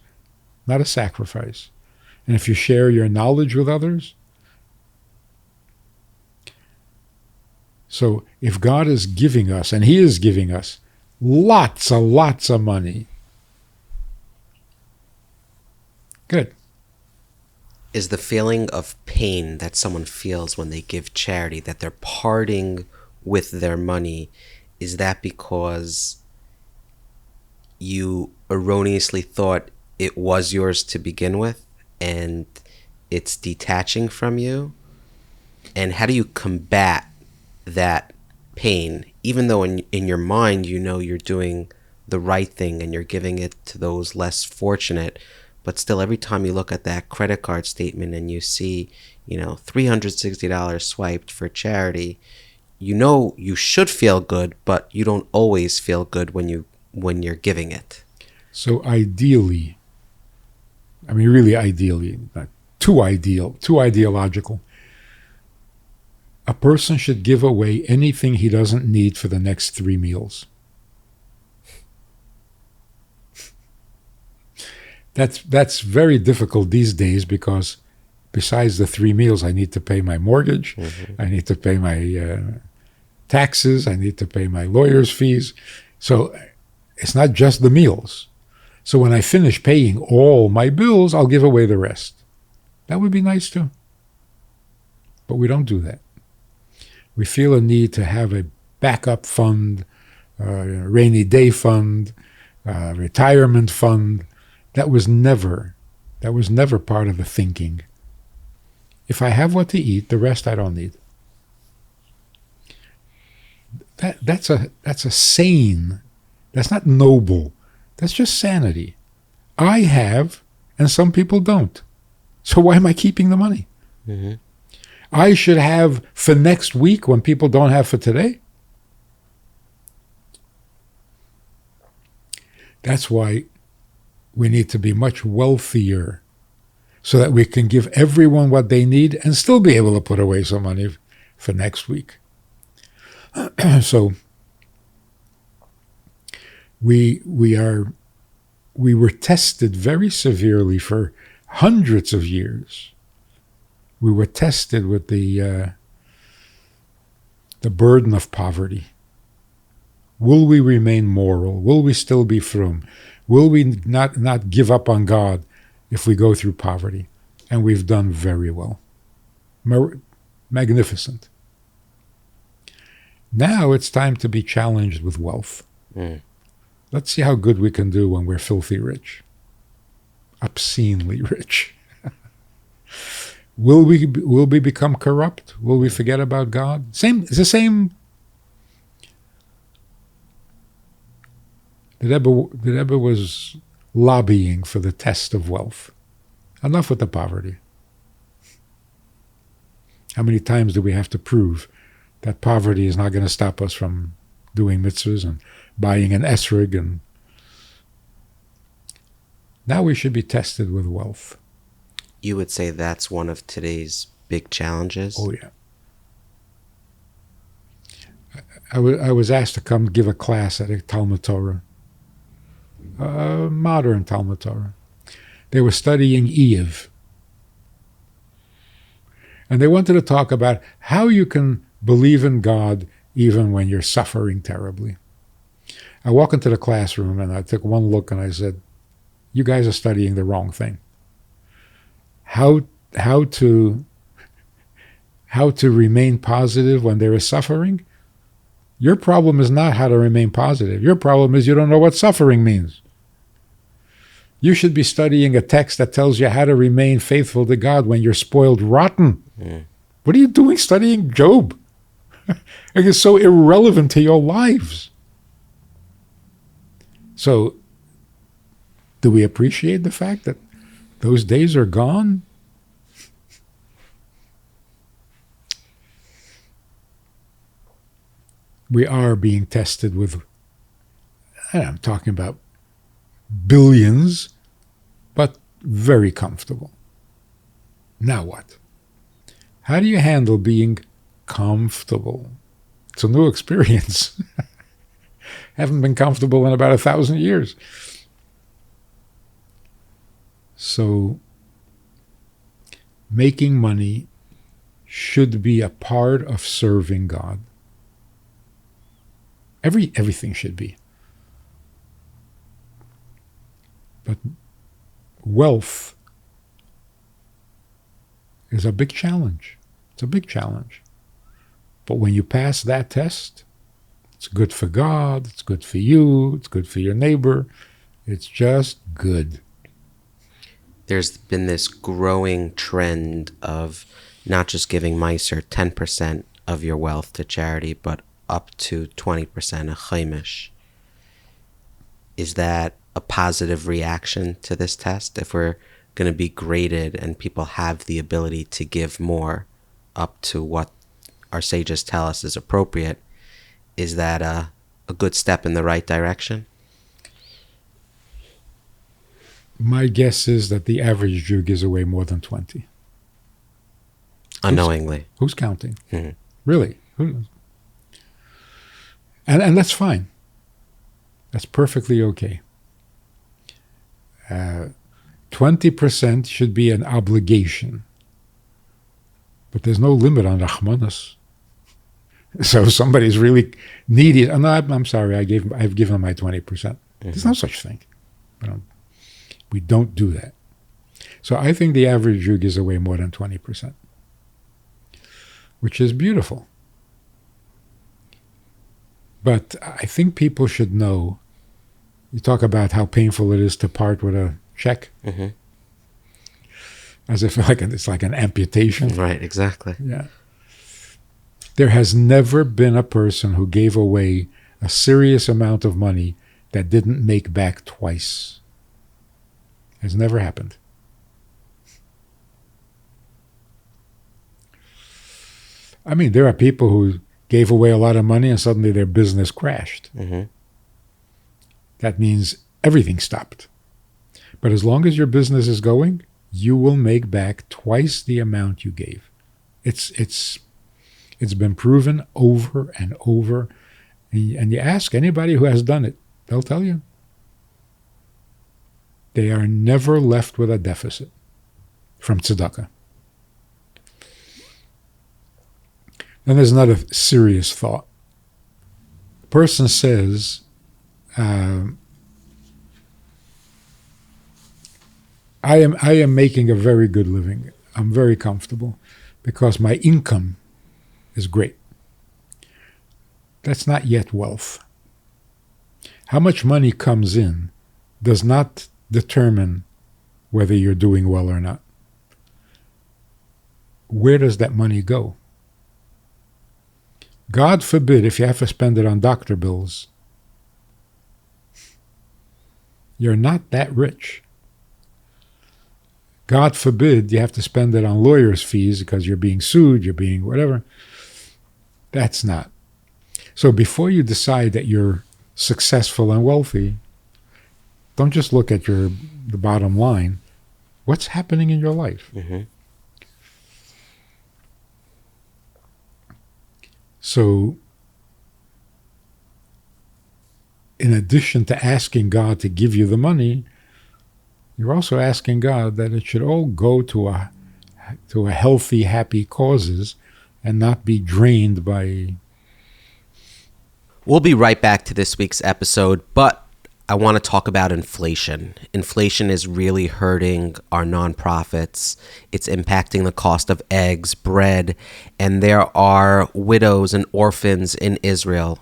Speaker 2: not a sacrifice. And if you share your knowledge with others. So if God is giving us, and He is giving us, lots of money, good.
Speaker 1: Is the feeling of pain that someone feels when they give charity, that they're parting with their money, is that because you erroneously thought it was yours to begin with and it's detaching from you? And how do you combat that pain, even though in your mind you know you're doing the right thing and you're giving it to those less fortunate, but still every time you look at that credit card statement and you see, $360 swiped for charity, you know you should feel good, but you don't always feel good when you're giving it.
Speaker 2: So ideally, really ideally, not too ideological, a person should give away anything he doesn't need for the next 3 meals. That's very difficult these days because besides the 3 meals, I need to pay my mortgage, I need to pay my taxes, I need to pay my lawyer's fees. So it's not just the meals. So when I finish paying all my bills, I'll give away the rest. That would be nice too. But we don't do that. We feel a need to have a backup fund, a rainy day fund, a retirement fund. That was never part of the thinking. If I have what to eat, the rest I don't need. That's a sane. That's not noble. That's just sanity. I have, and some people don't. So why am I keeping the money? Mm-hmm. I should have for next week when people don't have for today. That's why we need to be much wealthier so that we can give everyone what they need and still be able to put away some money for next week. So we were tested very severely for hundreds of years. We were tested with the burden of poverty. Will we remain moral? Will we still be frum? Will we not give up on God if we go through poverty? And we've done very well. Magnificent. Now it's time to be challenged with wealth. Let's see how good we can do when we're filthy rich. obscenely rich. Will we become corrupt? Will we forget about God? It's the same. The Rebbe was lobbying for the test of wealth. Enough with the poverty. How many times do we have to prove that poverty is not going to stop us from doing mitzvahs and buying an esrog? And now we should be tested with wealth.
Speaker 1: You would say that's one of today's big challenges?
Speaker 2: Oh, yeah. I was asked to come give a class at a Talmud Torah, a modern Talmud Torah. They were studying Eve. And they wanted to talk about how you can believe in God even when you're suffering terribly. I walk into the classroom and I took one look and I said, you guys are studying the wrong thing. How to remain positive when there is suffering? Your problem is not how to remain positive. Your problem is you don't know what suffering means. You should be studying a text that tells you how to remain faithful to God when you're spoiled rotten. What are you doing studying Job? It's so irrelevant to your lives. So, do we appreciate the fact that those days are gone? We are being tested with, and I'm talking about billions, but very comfortable. Now what? How do you handle being comfortable? It's a new experience. Haven't been comfortable in about 1,000 years. So, making money should be a part of serving God. Everything should be. But wealth is a big challenge. It's a big challenge. But when you pass that test, it's good for God, it's good for you, it's good for your neighbor. It's just good.
Speaker 1: There's been this growing trend of not just giving Meiser 10% of your wealth to charity, but up to 20% a chaimish. Is that a positive reaction to this test? If we're going to be graded and people have the ability to give more up to what our sages tell us is appropriate, is that a good step in the right direction?
Speaker 2: My guess is that the average Jew gives away more than 20.
Speaker 1: Unknowingly.
Speaker 2: Who's counting?
Speaker 1: Mm-hmm.
Speaker 2: Really? And that's fine. That's perfectly okay. 20% should be an obligation. But there's no limit on Rahmanas. So if somebody's really needy, no, I'm sorry, I've given them my 20%. There's no such thing. We don't do that. So I think the average Jew gives away more than 20%, which is beautiful. But I think people should know, you talk about how painful it is to part with a check, as if it's like an amputation.
Speaker 1: Right, exactly.
Speaker 2: Yeah. There has never been a person who gave away a serious amount of money that didn't make back twice. Has never happened. I mean, there are people who gave away a lot of money and suddenly their business crashed. That means everything stopped. But as long as your business is going, you will make back twice the amount you gave. It's been proven over and over. And you ask anybody who has done it, they'll tell you. They are never left with a deficit from tzedakah. Then there's another serious thought. A person says, I am making a very good living. I'm very comfortable because my income is great. That's not yet wealth. How much money comes in does not determine whether you're doing well or not. Where does that money go? God forbid if you have to spend it on doctor bills. You're not that rich. God forbid you have to spend it on lawyers' fees because you're being sued, you're being whatever. That's not. So before you decide that you're successful and wealthy, don't just look at the bottom line. What's happening in your life?
Speaker 1: Mm-hmm.
Speaker 2: So, in addition to asking God to give you the money, you're also asking God that it should all go to a healthy, happy causes and not be drained by...
Speaker 1: We'll be right back to this week's episode, but I want to talk about inflation. Inflation is really hurting our nonprofits. It's impacting the cost of eggs, bread, and there are widows and orphans in Israel,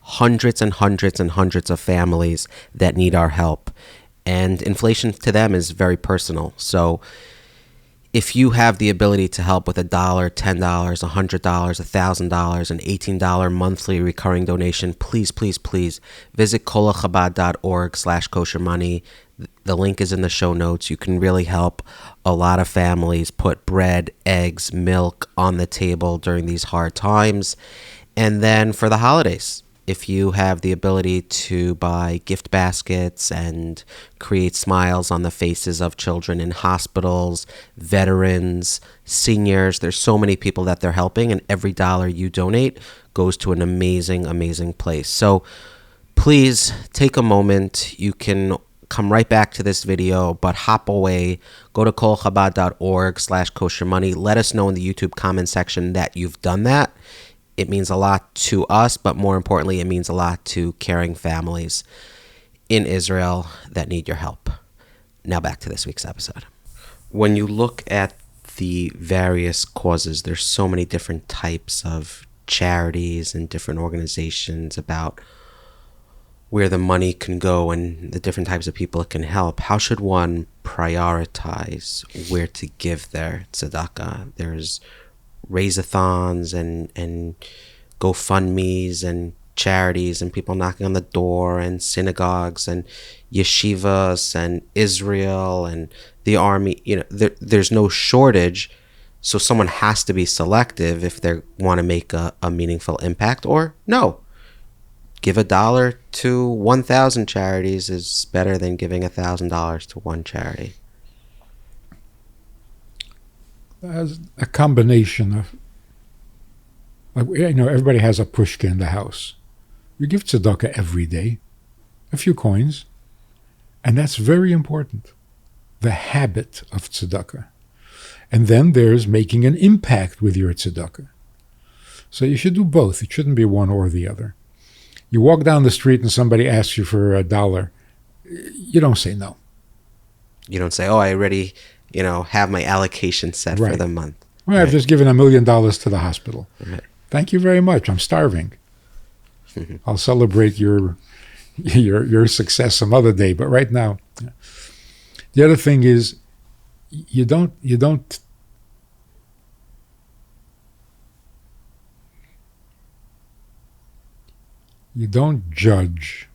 Speaker 1: hundreds and hundreds and hundreds of families that need our help. And inflation to them is very personal. So if you have the ability to help with $1, $10, $100, $1,000, an $18 monthly recurring donation, please, please, please visit kolelchabad.org/kosher money. The link is in the show notes. You can really help a lot of families put bread, eggs, milk on the table during these hard times. And then for the holidays, if you have the ability to buy gift baskets and create smiles on the faces of children in hospitals, veterans, seniors, there's so many people that they're helping, and every dollar you donate goes to an amazing, amazing place. So please take a moment. You can come right back to this video, but hop away. Go to kolelchabad.org/kosher money. Let us know in the YouTube comment section that you've done that. It means a lot to us, but more importantly, it means a lot to caring families in Israel that need your help. Now back to this week's episode. When you look at the various causes, there's so many different types of charities and different organizations about where the money can go and the different types of people it can help. How should one prioritize where to give their tzedakah? There's raise-a-thons and GoFundMes and charities and people knocking on the door and synagogues and yeshivas and Israel and the army. You know, there's no shortage, so someone has to be selective if they want to make a meaningful impact, or no. Give $1 to 1,000 charities is better than giving $1,000 to one charity.
Speaker 2: As a combination of, everybody has a pushka in the house. You give tzedakah every day, a few coins, and that's very important. The habit of tzedakah. And then there's making an impact with your tzedakah. So you should do both. It shouldn't be one or the other. You walk down the street and somebody asks you for $1. You don't say no.
Speaker 1: You don't say, oh, I already have my allocation set for the month.
Speaker 2: Well, I've just given $1 million to the hospital.
Speaker 1: Right.
Speaker 2: Thank you very much. I'm starving. I'll celebrate your success some other day, but right now. The other thing is, you don't judge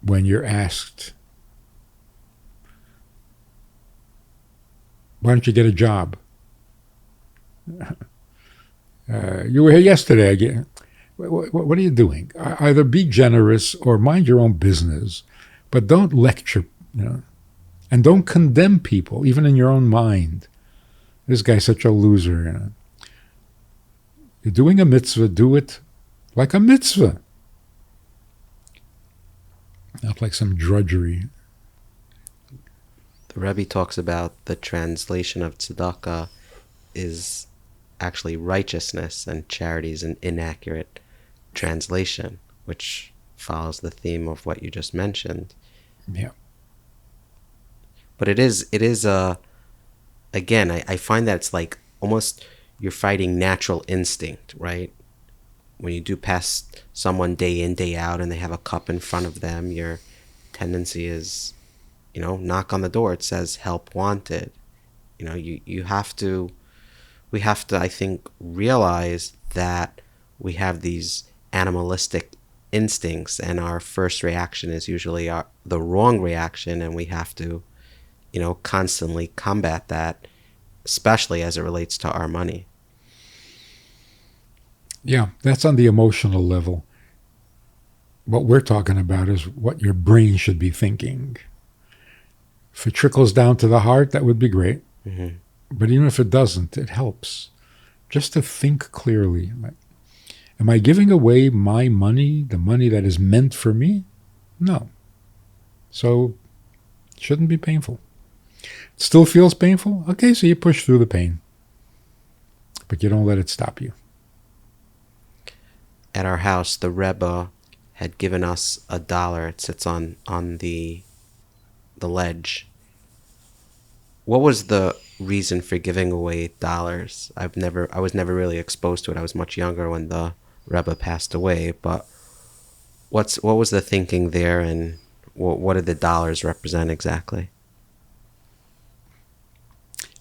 Speaker 2: when you're asked, why don't you get a job? You were here yesterday again. What are you doing? Either be generous or mind your own business, but don't lecture, and don't condemn people, even in your own mind. This guy's such a loser. You're doing a mitzvah, do it like a mitzvah, not like some drudgery.
Speaker 1: The Rebbe talks about the translation of tzedakah is actually righteousness, and charity is an inaccurate translation, which follows the theme of what you just mentioned.
Speaker 2: Yeah.
Speaker 1: But it is again, I find that it's like almost you're fighting natural instinct, right? When you do pass someone day in, day out, and they have a cup in front of them, your tendency is knock on the door. It says help wanted. You have to, we have to, I think, realize that we have these animalistic instincts, and our first reaction is usually the wrong reaction, and we have to, constantly combat that, especially as it relates to our money.
Speaker 2: Yeah, that's on the emotional level. What we're talking about is what your brain should be thinking. If it trickles down to the heart, that would be great.
Speaker 1: Mm-hmm.
Speaker 2: But even if it doesn't, it helps. Just to think clearly. Am I giving away my money, the money that is meant for me? No. So it shouldn't be painful. It still feels painful? Okay, so you push through the pain. But you don't let it stop you.
Speaker 1: At our house, the Rebbe had given us $1. It sits on the ledge. What was the reason for giving away dollars? I was never really exposed to it. I was much younger when the Rebbe passed away. But what was the thinking there, and what did the dollars represent exactly?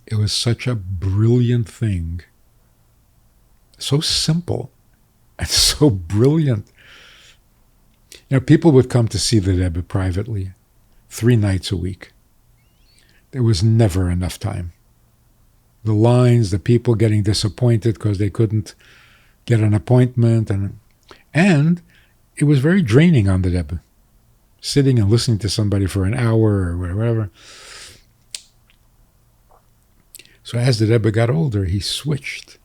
Speaker 2: It was such a brilliant thing. So simple and so brilliant. People would come to see the Rebbe privately 3 nights a week. There was never enough time. The lines, the people getting disappointed because they couldn't get an appointment, and it was very draining on the Rebbe, sitting and listening to somebody for an hour or whatever. So as the Rebbe got older, he switched.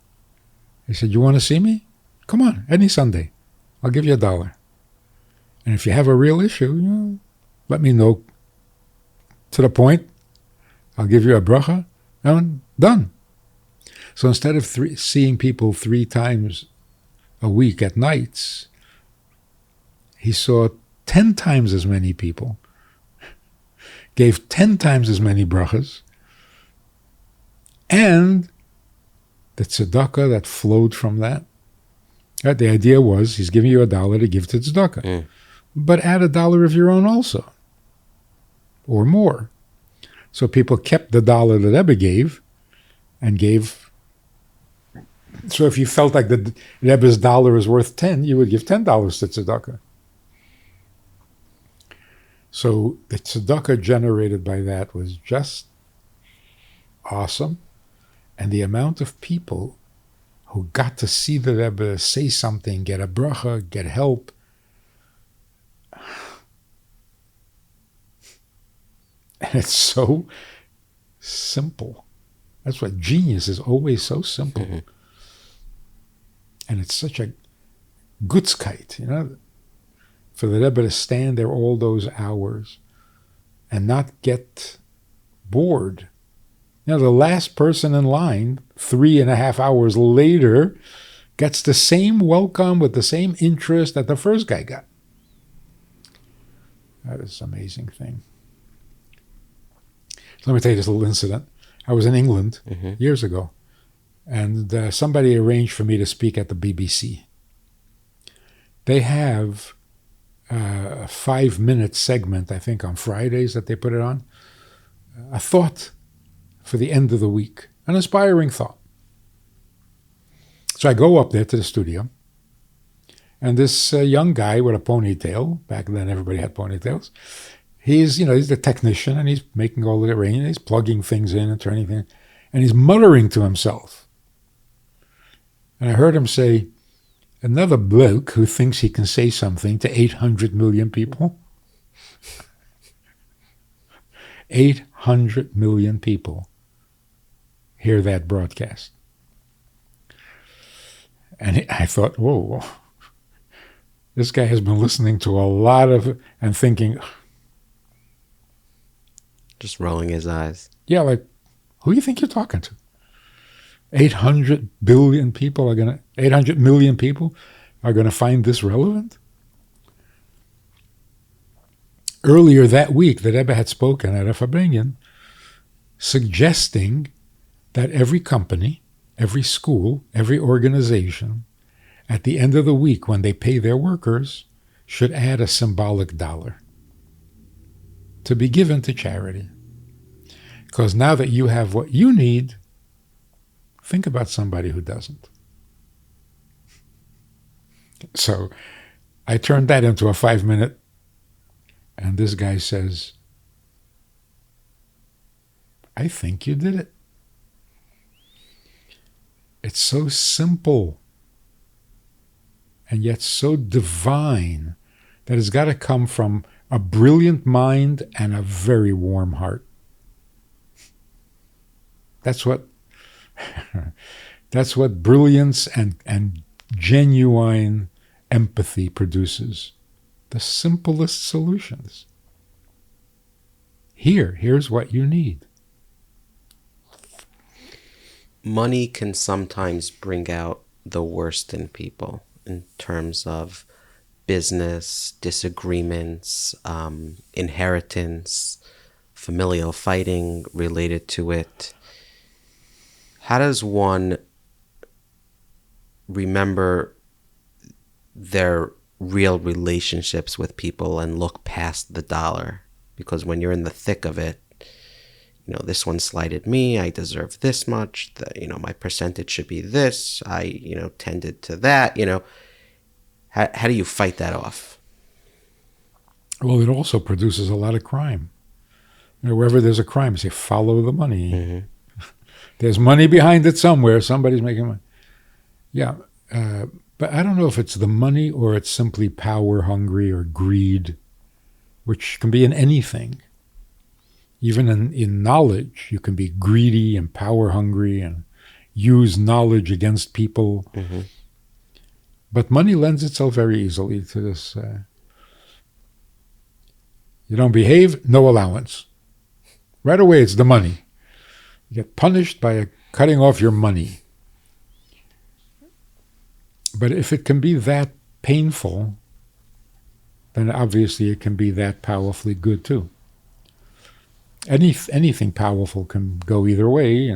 Speaker 2: He said, "You want to see me? Come on, any Sunday. I'll give you $1. And if you have a real issue, let me know to the point. I'll give you a bracha, and done." So instead of seeing people 3 times a week at nights, he saw 10 times as many people, gave 10 times as many brachas, and the tzedakah that flowed from that. Right? The idea was he's giving you $1 to give to tzedakah. But add $1 of your own also, or more. So people kept the $1 that Rebbe gave, and gave. So if you felt like the Rebbe's $1 is worth 10, you would give $10 to tzedakah. So the tzedakah generated by that was just awesome, and the amount of people who got to see the Rebbe say something, get a bracha, get help. And it's so simple. That's what genius is, always so simple. Mm-hmm. And it's such a gutzkeit, for the Rebbe to stand there all those hours and not get bored. The last person in line, 3.5 hours later, gets the same welcome with the same interest that the first guy got. That is an amazing thing. Let me tell you this little incident. I was in England years ago, and somebody arranged for me to speak at the BBC. They have a 5-minute segment, I think, on Fridays that they put it on. A thought for the end of the week, an inspiring thought. So I go up there to the studio, and this young guy with a ponytail, back then everybody had ponytails, he's the technician, and he's making all the arrangements, he's plugging things in and turning things, and he's muttering to himself. And I heard him say, "Another bloke who thinks he can say something to 800 million people." 800 million people hear that broadcast. And I thought, whoa, this guy has been listening to a lot of, and thinking,
Speaker 1: just rolling his eyes.
Speaker 2: Yeah, like, who do you think you're talking to? 800 million people are going to find this relevant? Earlier that week, the Rebbe had spoken at a Fabrengen, suggesting that every company, every school, every organization, at the end of the week when they pay their workers, should add a symbolic $1 to be given to charity. Because now that you have what you need, think about somebody who doesn't. So I turned that into a 5-minute, and this guy says, I think you did it. It's so simple and yet so divine that it's got to come from a brilliant mind and a very warm heart. That's what brilliance and genuine empathy produces. The simplest solutions. Here's what you need.
Speaker 1: Money can sometimes bring out the worst in people in terms of business, disagreements, inheritance, familial fighting related to it. How does one remember their real relationships with people and look past the dollar? Because when you're in the thick of it, this one slighted me, I deserve this much, my percentage should be this, I, tended to that, how do you fight that off?
Speaker 2: Well, it also produces a lot of crime. Wherever there's a crime, you say, follow the money. Mm-hmm. There's money behind it somewhere. Somebody's making money. Yeah, but I don't know if it's the money or it's simply power hungry or greed, which can be in anything. Even in knowledge, you can be greedy and power hungry and use knowledge against people. Mm-hmm. But money lends itself very easily to this. You don't behave, no allowance. Right away, it's the money. You get punished by cutting off your money. But if it can be that painful, then obviously it can be that powerfully good too. Anything powerful can go either way,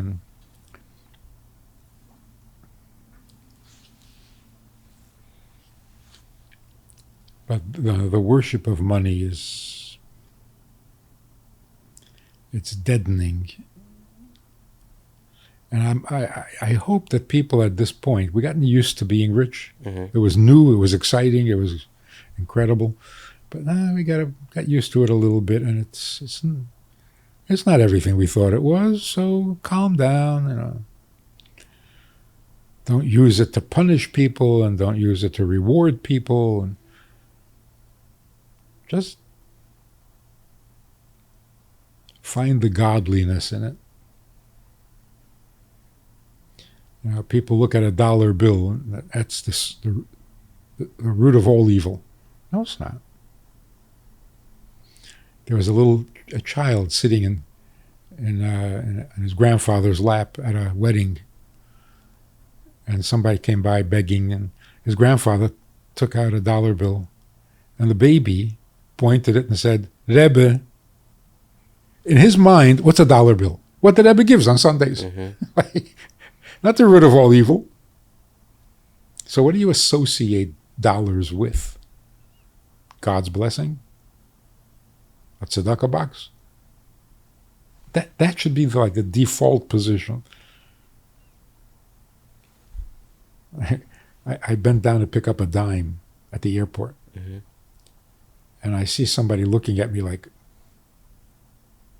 Speaker 2: but the worship of money it's deadening. And I hope that people at this point, we've gotten used to being rich. Mm-hmm. It was new, it was exciting, it was incredible, but now we got used to it a little bit, and it's not everything we thought it was, so calm down, Don't use it to punish people and don't use it to reward people. And just find the godliness in it. People look at a dollar bill, and that's the root of all evil. No, it's not. There was a child sitting in his grandfather's lap at a wedding, and somebody came by begging, and his grandfather took out a dollar bill, and the baby pointed it and said, "Rebbe." In his mind, what's a dollar bill? What the Rebbe gives on Sundays. Mm-hmm. Not the root of all evil. So what do you associate dollars with? God's blessing? A tzedakah box? That should be like the default position. I bent down to pick up a dime at the airport. Mm-hmm. And I see somebody looking at me like,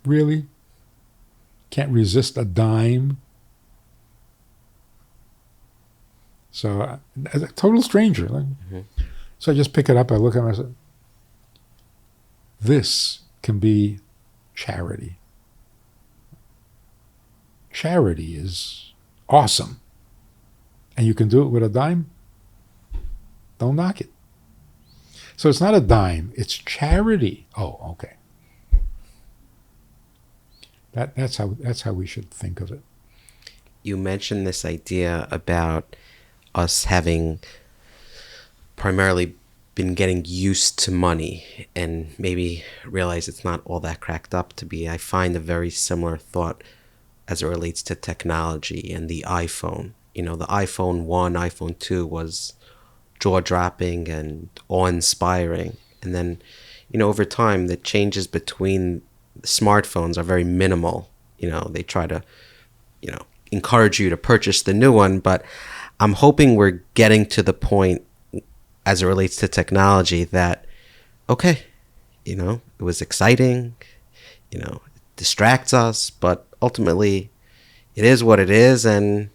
Speaker 2: really? Can't resist a dime? So, a total stranger. Mm-hmm. So I just pick it up, I look at him, I said, this can be charity. Charity is awesome. And you can do it with a dime? Don't knock it. So it's not a dime, it's charity. Oh, okay. That's how we should think of it.
Speaker 1: You mentioned this idea about us having primarily been getting used to money and maybe realize it's not all that cracked up to be. I find a very similar thought as it relates to technology and the iPhone. The iPhone 1, iPhone 2 was jaw-dropping and awe-inspiring. And then, over time, the changes between smartphones are very minimal. They try to, encourage you to purchase the new one, but I'm hoping we're getting to the point as it relates to technology that, okay, it was exciting, it distracts us, but ultimately it is what it is, and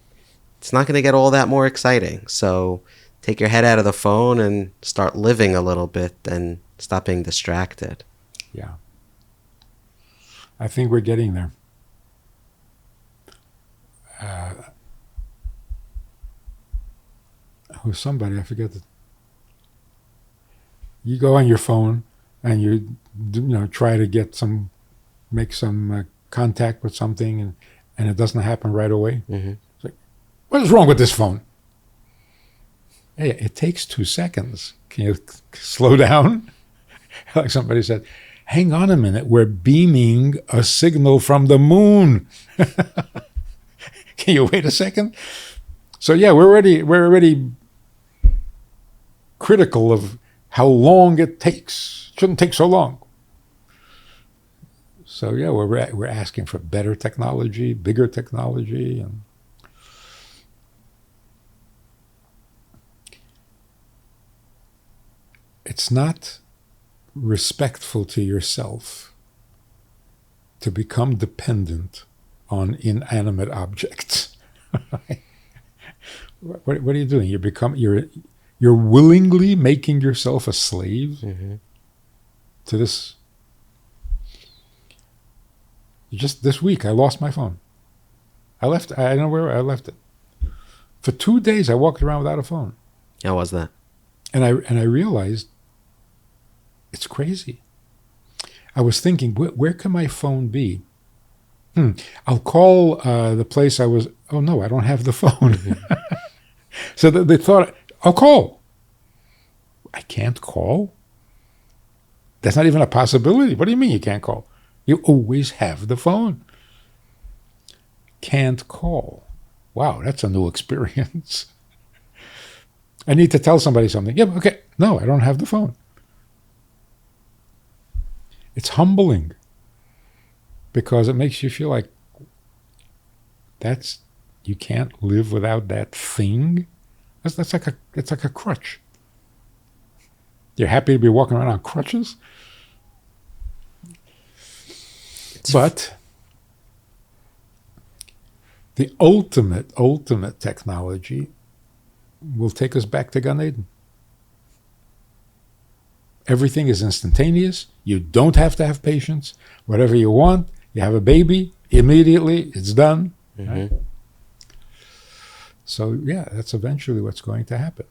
Speaker 1: it's not going to get all that more exciting. So take your head out of the phone and start living a little bit and stop being distracted.
Speaker 2: Yeah. I think we're getting there. Who's somebody, I forget that. You go on your phone and you try to make some contact with something, and it doesn't happen right away.
Speaker 1: Mm-hmm.
Speaker 2: It's like, what is wrong with this phone? Hey, it takes 2 seconds. Can you slow down? Like somebody said, hang on a minute, we're beaming a signal from the moon. Can you wait a second? So yeah, we're already critical of how long it takes. It shouldn't take so long. So yeah, we're asking for better technology, bigger technology, and it's not respectful to yourself to become dependent on inanimate objects. What are you doing? You're willingly making yourself a slave to this. Just this week, I lost my phone. I don't know where I left it. For 2 days, I walked around without a phone.
Speaker 1: How was that?
Speaker 2: And I realized it's crazy. I was thinking, where can my phone be? I'll call the place I was. Oh no, I don't have the phone. So they thought, I'll call. I can't call? That's not even a possibility. What do you mean you can't call? You always have the phone. Can't call. Wow, that's a new experience. I need to tell somebody something. Yeah, okay. No, I don't have the phone. It's humbling because it makes you feel like you can't live without that thing. It's like a crutch. You're happy to be walking around on crutches? But the ultimate technology will take us back to Gan Eden. Everything is instantaneous. You don't have to have patience. Whatever you want, you have a baby, immediately it's done. Right? So yeah, that's eventually what's going to happen.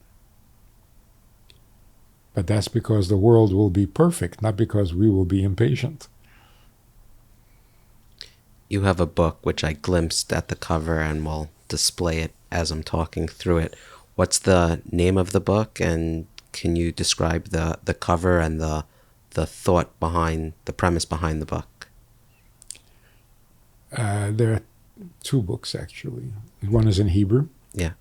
Speaker 2: But that's because the world will be perfect, not because we will be impatient.
Speaker 1: You have a book which I glimpsed at the cover and will display it as I'm talking through it. What's the name of the book, and can you describe the cover and the thought behind, the premise behind the book?
Speaker 2: There are 2 books, actually. One is in Hebrew.
Speaker 1: Yeah.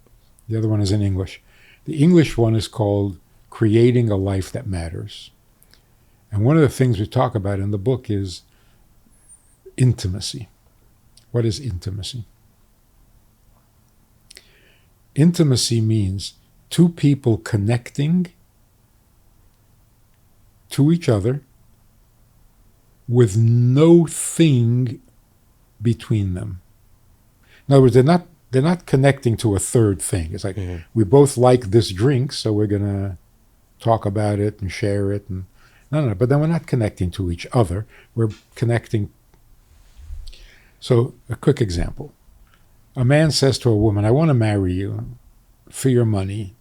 Speaker 2: The other one is in English. The English one is called Creating a Life That Matters. And one of the things we talk about in the book is intimacy. What is intimacy? Intimacy means 2 people connecting to each other with no thing between them. In other words, they're not connecting to a third thing. It's like, we both like this drink, so we're going to talk about it and share it. And no, but then we're not connecting to each other. We're connecting. So a quick example. A man says to a woman, I want to marry you for your money.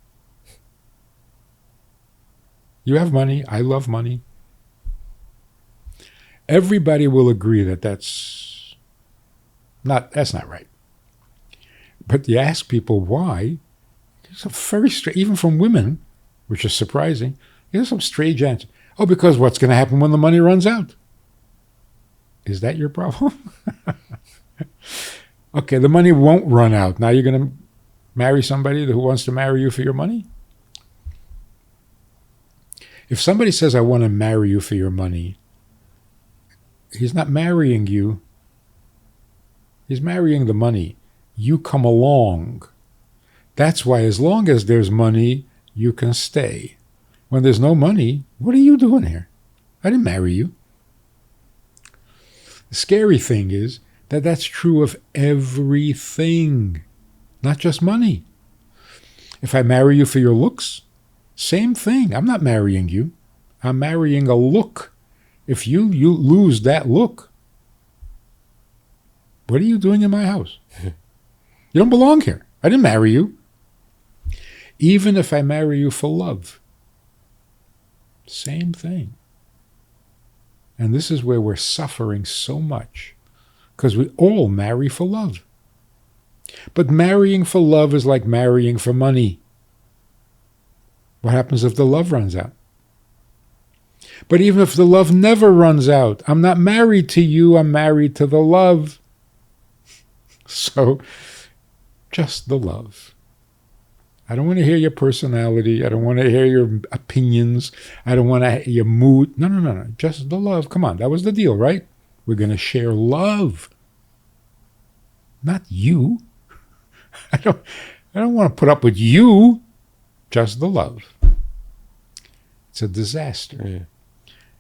Speaker 2: You have money. I love money. Everybody will agree that that's not right. But you ask people why, it's a very strange, even from women, which is surprising, there's some strange answer. Oh, because what's going to happen when the money runs out? Is that your problem? Okay, the money won't run out. Now you're going to marry somebody who wants to marry you for your money? If somebody says, I want to marry you for your money, he's not marrying you. He's marrying the money. You come along. That's why as long as there's money, you can stay. When there's no money, what are you doing here? I didn't marry you. The scary thing is that that's true of everything, not just money. If I marry you for your looks, same thing. I'm not marrying you. I'm marrying a look. If you lose that look, what are you doing in my house? You don't belong here. I didn't marry you. Even if I marry you for love, same thing. And this is where we're suffering so much, because we all marry for love. But marrying for love is like marrying for money. What happens if the love runs out? But even if the love never runs out, I'm not married to you, I'm married to the love. So, just the love. I don't want to hear your personality. I don't want to hear your opinions. I don't want to hear your mood. No. Just the love. Come on, that was the deal, right? We're going to share love. Not you. I don't want to put up with you. Just the love. It's a disaster.
Speaker 1: Yeah.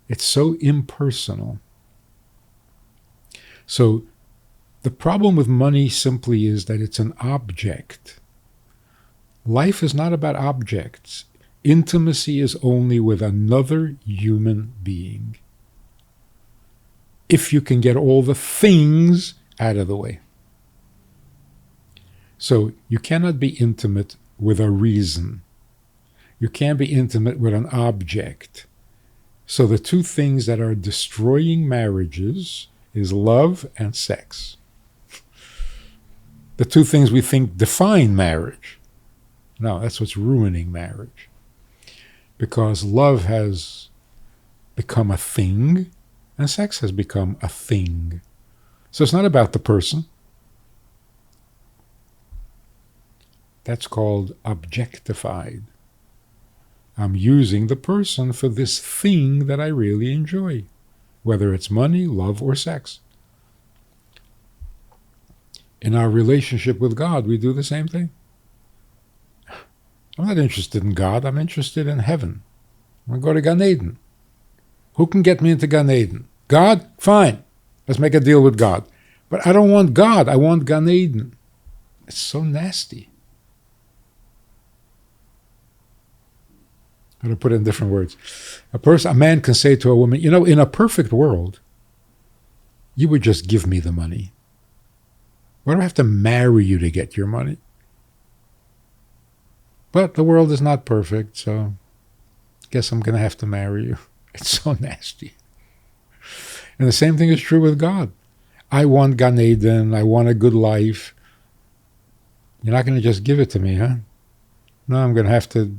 Speaker 2: It's so impersonal. So the problem with money simply is that it's an object. Life is not about objects. Intimacy is only with another human being. If you can get all the things out of the way. So you cannot be intimate with a reason. You can't be intimate with an object. So the two things that are destroying marriages is love and sex. The two things we think define marriage. No, that's what's ruining marriage. Because love has become a thing, and sex has become a thing. So it's not about the person. That's called objectified. I'm using the person for this thing that I really enjoy, whether it's money, love, or sex. In our relationship with God, we do the same thing. I'm not interested in God. I'm interested in heaven. I'm going to go to Gan Eden. Who can get me into Gan Eden? God? Fine. Let's make a deal with God. But I don't want God. I want Gan Eden. It's so nasty. I'm going to put it in different words. A man can say to a woman, you know, in a perfect world, you would just give me the money. Why do I have to marry you to get your money? But the world is not perfect, so I guess I'm going to have to marry you. It's so nasty. And the same thing is true with God. I want Gan Eden. I want a good life. You're not going to just give it to me, huh? No, I'm going to have to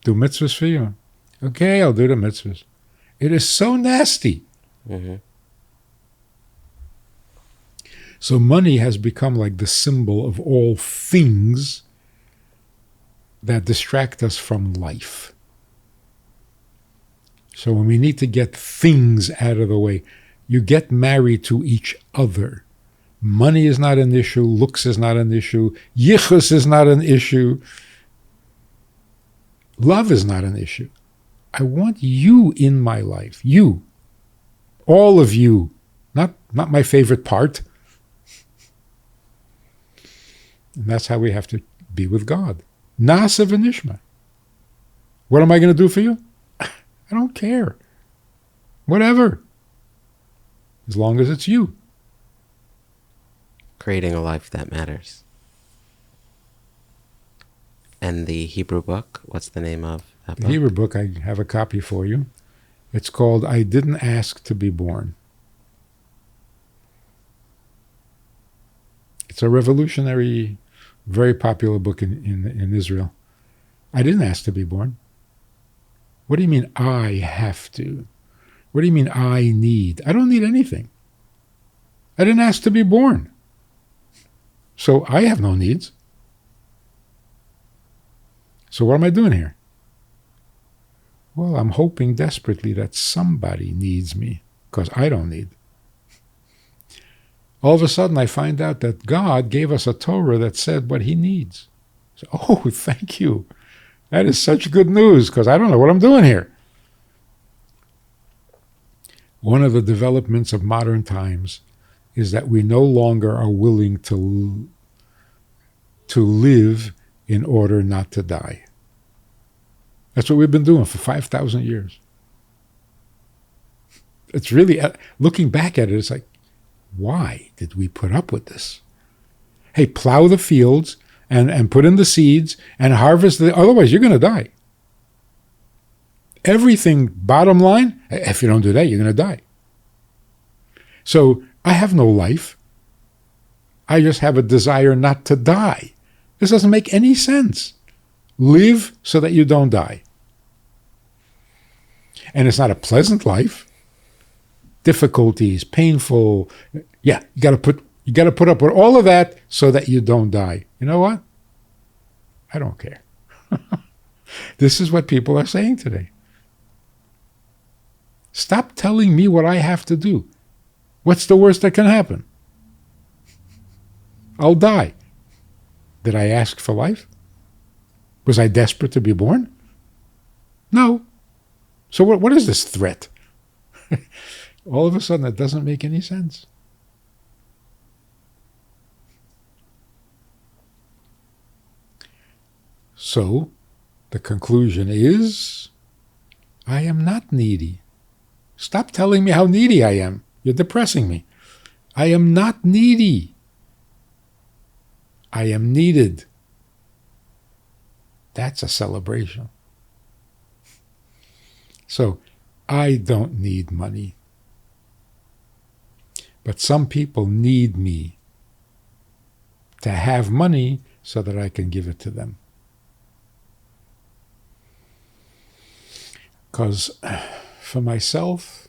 Speaker 2: do mitzvahs for you. Okay, I'll do the mitzvahs. It is so nasty.
Speaker 1: Mm-hmm.
Speaker 2: So money has become like the symbol of all things that distract us from life. So when we need to get things out of the way, you get married to each other. Money is not an issue. Looks is not an issue. Yichus is not an issue. Love is not an issue. I want you in my life. You. All of you. Not my favorite part. And that's how we have to be with God. Nasa v'nishma. What am I going to do for you? I don't care. Whatever. As long as it's you.
Speaker 1: Creating a life that matters. And the Hebrew book, what's the name of that book?
Speaker 2: The Hebrew book, I have a copy for you. It's called I Didn't Ask to Be Born. It's a revolutionary, very popular book in Israel. I didn't ask to be born. What do you mean I have to? What do you mean I need? I don't need anything. I didn't ask to be born. So I have no needs. So what am I doing here? Well, I'm hoping desperately that somebody needs me, because I don't need. All of a sudden, I find out that God gave us a Torah that said what he needs. So, oh, thank you. That is such good news, because I don't know what I'm doing here. One of the developments of modern times is that we no longer are willing to live in order not to die. That's what we've been doing for 5,000 years. It's really, looking back at it, it's like, why did we put up with this? Hey, plow the fields and put in the seeds and harvest otherwise you're going to die. Everything, bottom line, if you don't do that, you're going to die. So I have no life. I just have a desire not to die. This doesn't make any sense. Live so that you don't die. And it's not a pleasant life. Difficulties, painful. Yeah, you got to put up with all of that so that you don't die. You know what? I don't care. This is what people are saying today. Stop telling me what I have to do. What's the worst that can happen? I'll die. Did I ask for life? Was I desperate to be born? No. So what is this threat? All of a sudden, it doesn't make any sense. So, the conclusion is, I am not needy. Stop telling me how needy I am. You're depressing me. I am not needy. I am needed. That's a celebration. So, I don't need money. But some people need me to have money so that I can give it to them. Because for myself,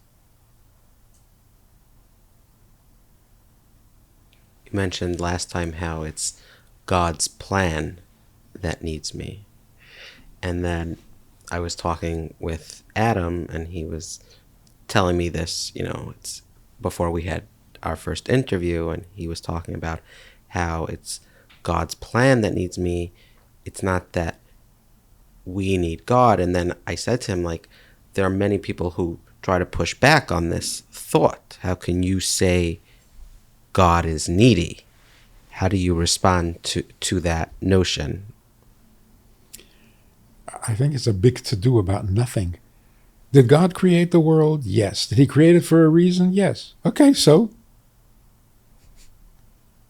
Speaker 1: you mentioned last time how it's God's plan that needs me. And then I was talking with Adam, and he was telling me this, it's before we had our first interview, and he was talking about how it's God's plan that needs me. It's not that we need God. And then I said to him, there are many people who try to push back on this thought. How can you say God is needy? How do you respond to that notion?
Speaker 2: I think it's a big to-do about nothing. Did God create the world? Yes. Did he create it for a reason? Yes. Okay, so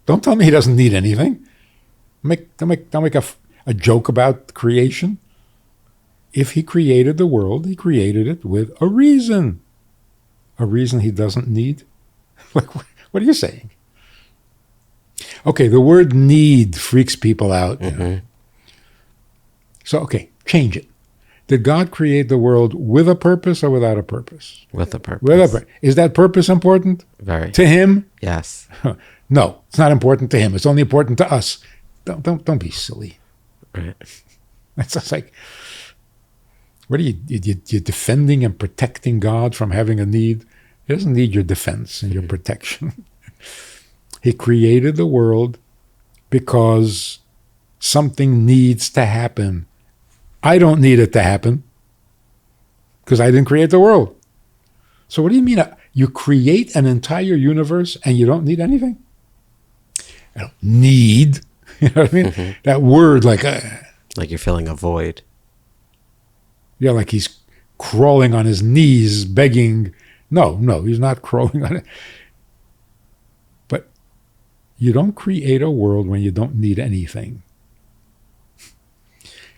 Speaker 2: don't tell me he doesn't need anything. Don't make a joke about creation. If he created the world, he created it with a reason. A reason he doesn't need? What are you saying? Okay, the word need freaks people out.
Speaker 1: Mm-hmm.
Speaker 2: So, okay, change it. Did God create the world with a purpose or without a purpose?
Speaker 1: With a purpose.
Speaker 2: With a purpose. Is that purpose important?
Speaker 1: Very.
Speaker 2: To him?
Speaker 1: Yes.
Speaker 2: No, it's not important to him. It's only important to us. Don't be silly.
Speaker 1: Right.
Speaker 2: That's just like, what are you're defending and protecting God from having a need? He doesn't need your defense and your protection. He created the world because something needs to happen. I don't need it to happen because I didn't create the world. So what do you mean? You create an entire universe and you don't need anything? I don't need. You know what I mean?
Speaker 1: Mm-hmm.
Speaker 2: That word like
Speaker 1: you're filling a void.
Speaker 2: Yeah, like he's crawling on his knees, begging. No, he's not crawling on it. But you don't create a world when you don't need anything.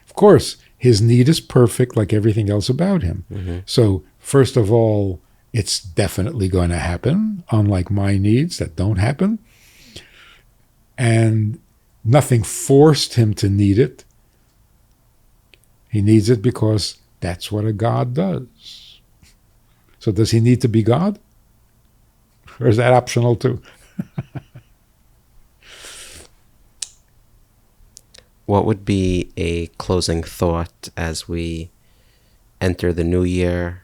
Speaker 2: Of course, his need is perfect like everything else about him.
Speaker 1: Mm-hmm.
Speaker 2: So, first of all, it's definitely going to happen, unlike my needs that don't happen. And nothing forced him to need it. He needs it because that's what a God does. So does he need to be God? Or is that optional too?
Speaker 1: What would be a closing thought as we enter the new year.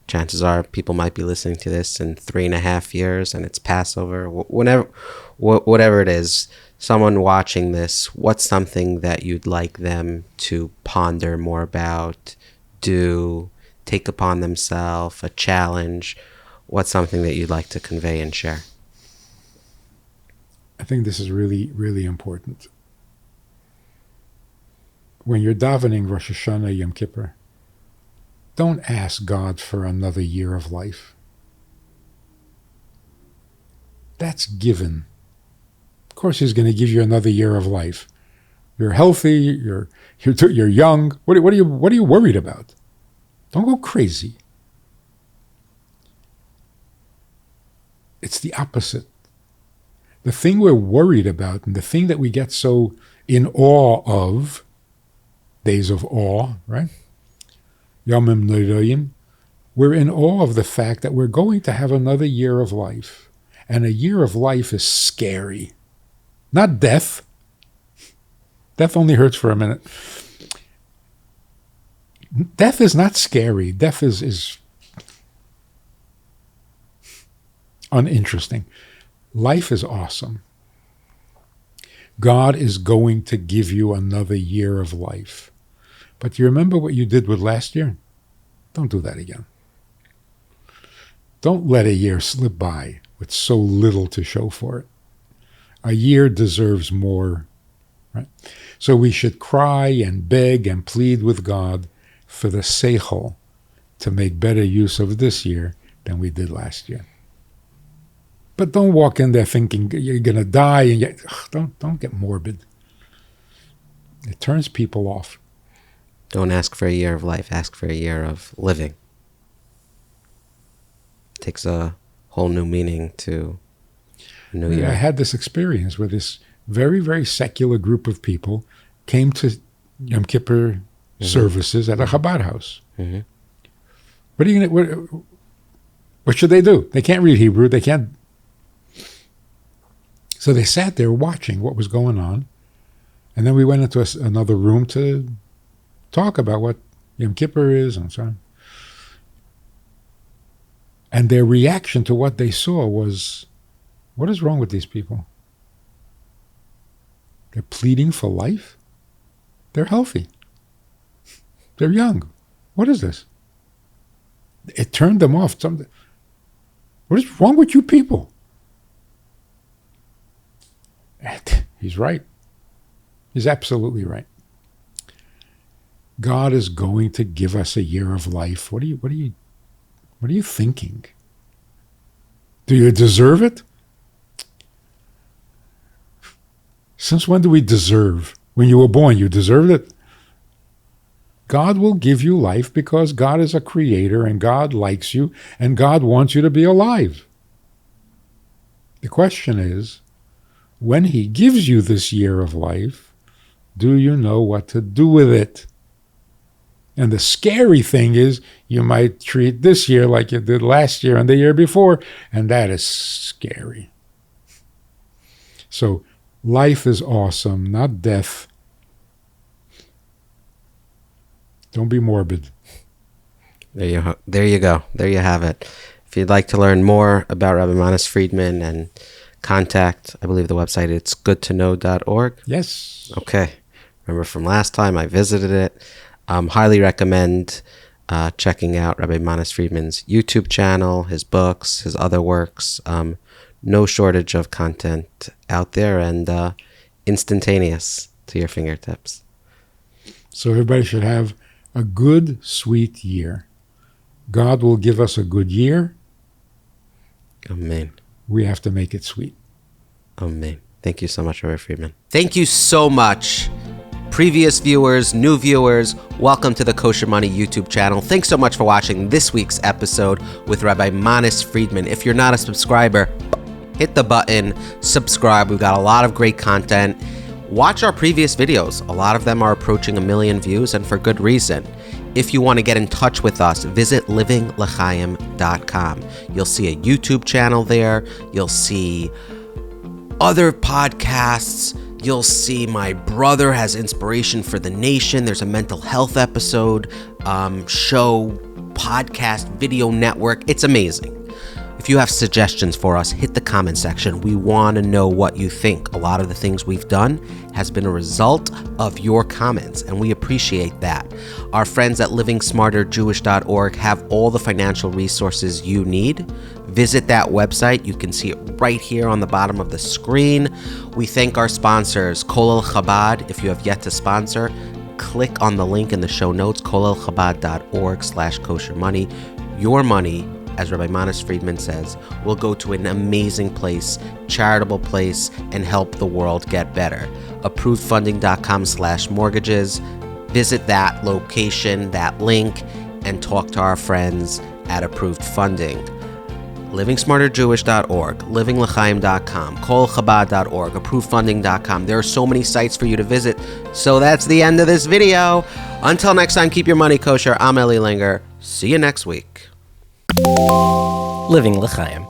Speaker 1: Chances are people might be listening to this in 3.5 years and it's Passover. Whatever it is, someone watching this, what's something that you'd like them to ponder more about, do, take upon themselves, a challenge? What's something that you'd like to convey and share?
Speaker 2: I think this is really, really important. When you're davening Rosh Hashanah, Yom Kippur, don't ask God for another year of life. That's given. Of course, He's going to give you another year of life. You're healthy. You're young. What are you worried about? Don't go crazy. It's the opposite. The thing we're worried about, and the thing that we get so in awe of, days of awe, right? Yomim Nodoyim, we're in awe of the fact that we're going to have another year of life. And a year of life is scary. Not death. Death only hurts for a minute. Death is not scary. Death is uninteresting. Life is awesome. God is going to give you another year of life. But you remember what you did with last year? Don't do that again. Don't let a year slip by with so little to show for it. A year deserves more, right? So we should cry and beg and plead with God for the seichel to make better use of this year than we did last year. But don't walk in there thinking you're going to die and don't get morbid. It turns people off.
Speaker 1: Don't ask for a year of life. Ask for a year of living. It takes a whole new meaning to a new year.
Speaker 2: I had this experience where this very, very secular group of people came to Yom Kippur services at a Chabad house.
Speaker 1: Mm-hmm.
Speaker 2: What should they do? They can't read Hebrew. They can't. So they sat there watching what was going on. And then we went into another room to talk about what Yom Kippur is and so on. And their reaction to what they saw was, what is wrong with these people? They're pleading for life? They're healthy. They're young. What is this? It turned them off. What is wrong with you people? And he's right. He's absolutely right. God is going to give us a year of life. What are you thinking? Do you deserve it? Since when do we deserve? When you were born, you deserved it. God will give you life because God is a creator and God likes you and God wants you to be alive. The question is, when He gives you this year of life, do you know what to do with it? And the scary thing is, you might treat this year like you did last year and the year before, and that is scary. So, life is awesome, not death. Don't be morbid.
Speaker 1: There you go. There you have it. If you'd like to learn more about Rabbi Manis Friedman and contact, I believe the website, it's goodtoknow.org.
Speaker 2: Yes.
Speaker 1: Okay. Remember from last time I visited it. Highly recommend checking out Rabbi Manis Friedman's YouTube channel, his books, his other works. No shortage of content out there and instantaneous to your fingertips.
Speaker 2: So everybody should have a good, sweet year. God will give us a good year.
Speaker 1: Amen.
Speaker 2: We have to make it sweet.
Speaker 1: Amen. Thank you so much, Rabbi Friedman. Thank you so much. Previous viewers, new viewers, welcome to the Kosher Money YouTube channel. Thanks so much for watching this week's episode with Rabbi Manis Friedman. If you're not a subscriber, hit the button, subscribe. We've got a lot of great content. Watch our previous videos. A lot of them are approaching 1 million views, and for good reason. If you want to get in touch with us, visit livinglchaim.com. You'll see a YouTube channel there. You'll see other podcasts. You'll see my brother has Inspiration for the Nation. There's a mental health episode, show, podcast, video network. It's amazing. If you have suggestions for us, hit the comment section. We want to know what you think. A lot of the things we've done has been a result of your comments, and we appreciate that. Our friends at livingsmarterjewish.org have all the financial resources you need. Visit that website. You can see it right here on the bottom of the screen. We thank our sponsors, Colel Chabad. If you have yet to sponsor, click on the link in the show notes, kolelchabad.org/kosher money. Your money, as Rabbi Manis Friedman says, will go to an amazing place, charitable place, and help the world get better. ApprovedFunding.com/mortgages. Visit that location, that link, and talk to our friends at Approved Funding. LivingSmarterJewish.org, LivingLchaim.com, KolChabad.org, ApprovedFunding.com. There are so many sites for you to visit. So that's the end of this video. Until next time, keep your money kosher. I'm Eli Linger. See you next week.
Speaker 4: Living L'Chaim.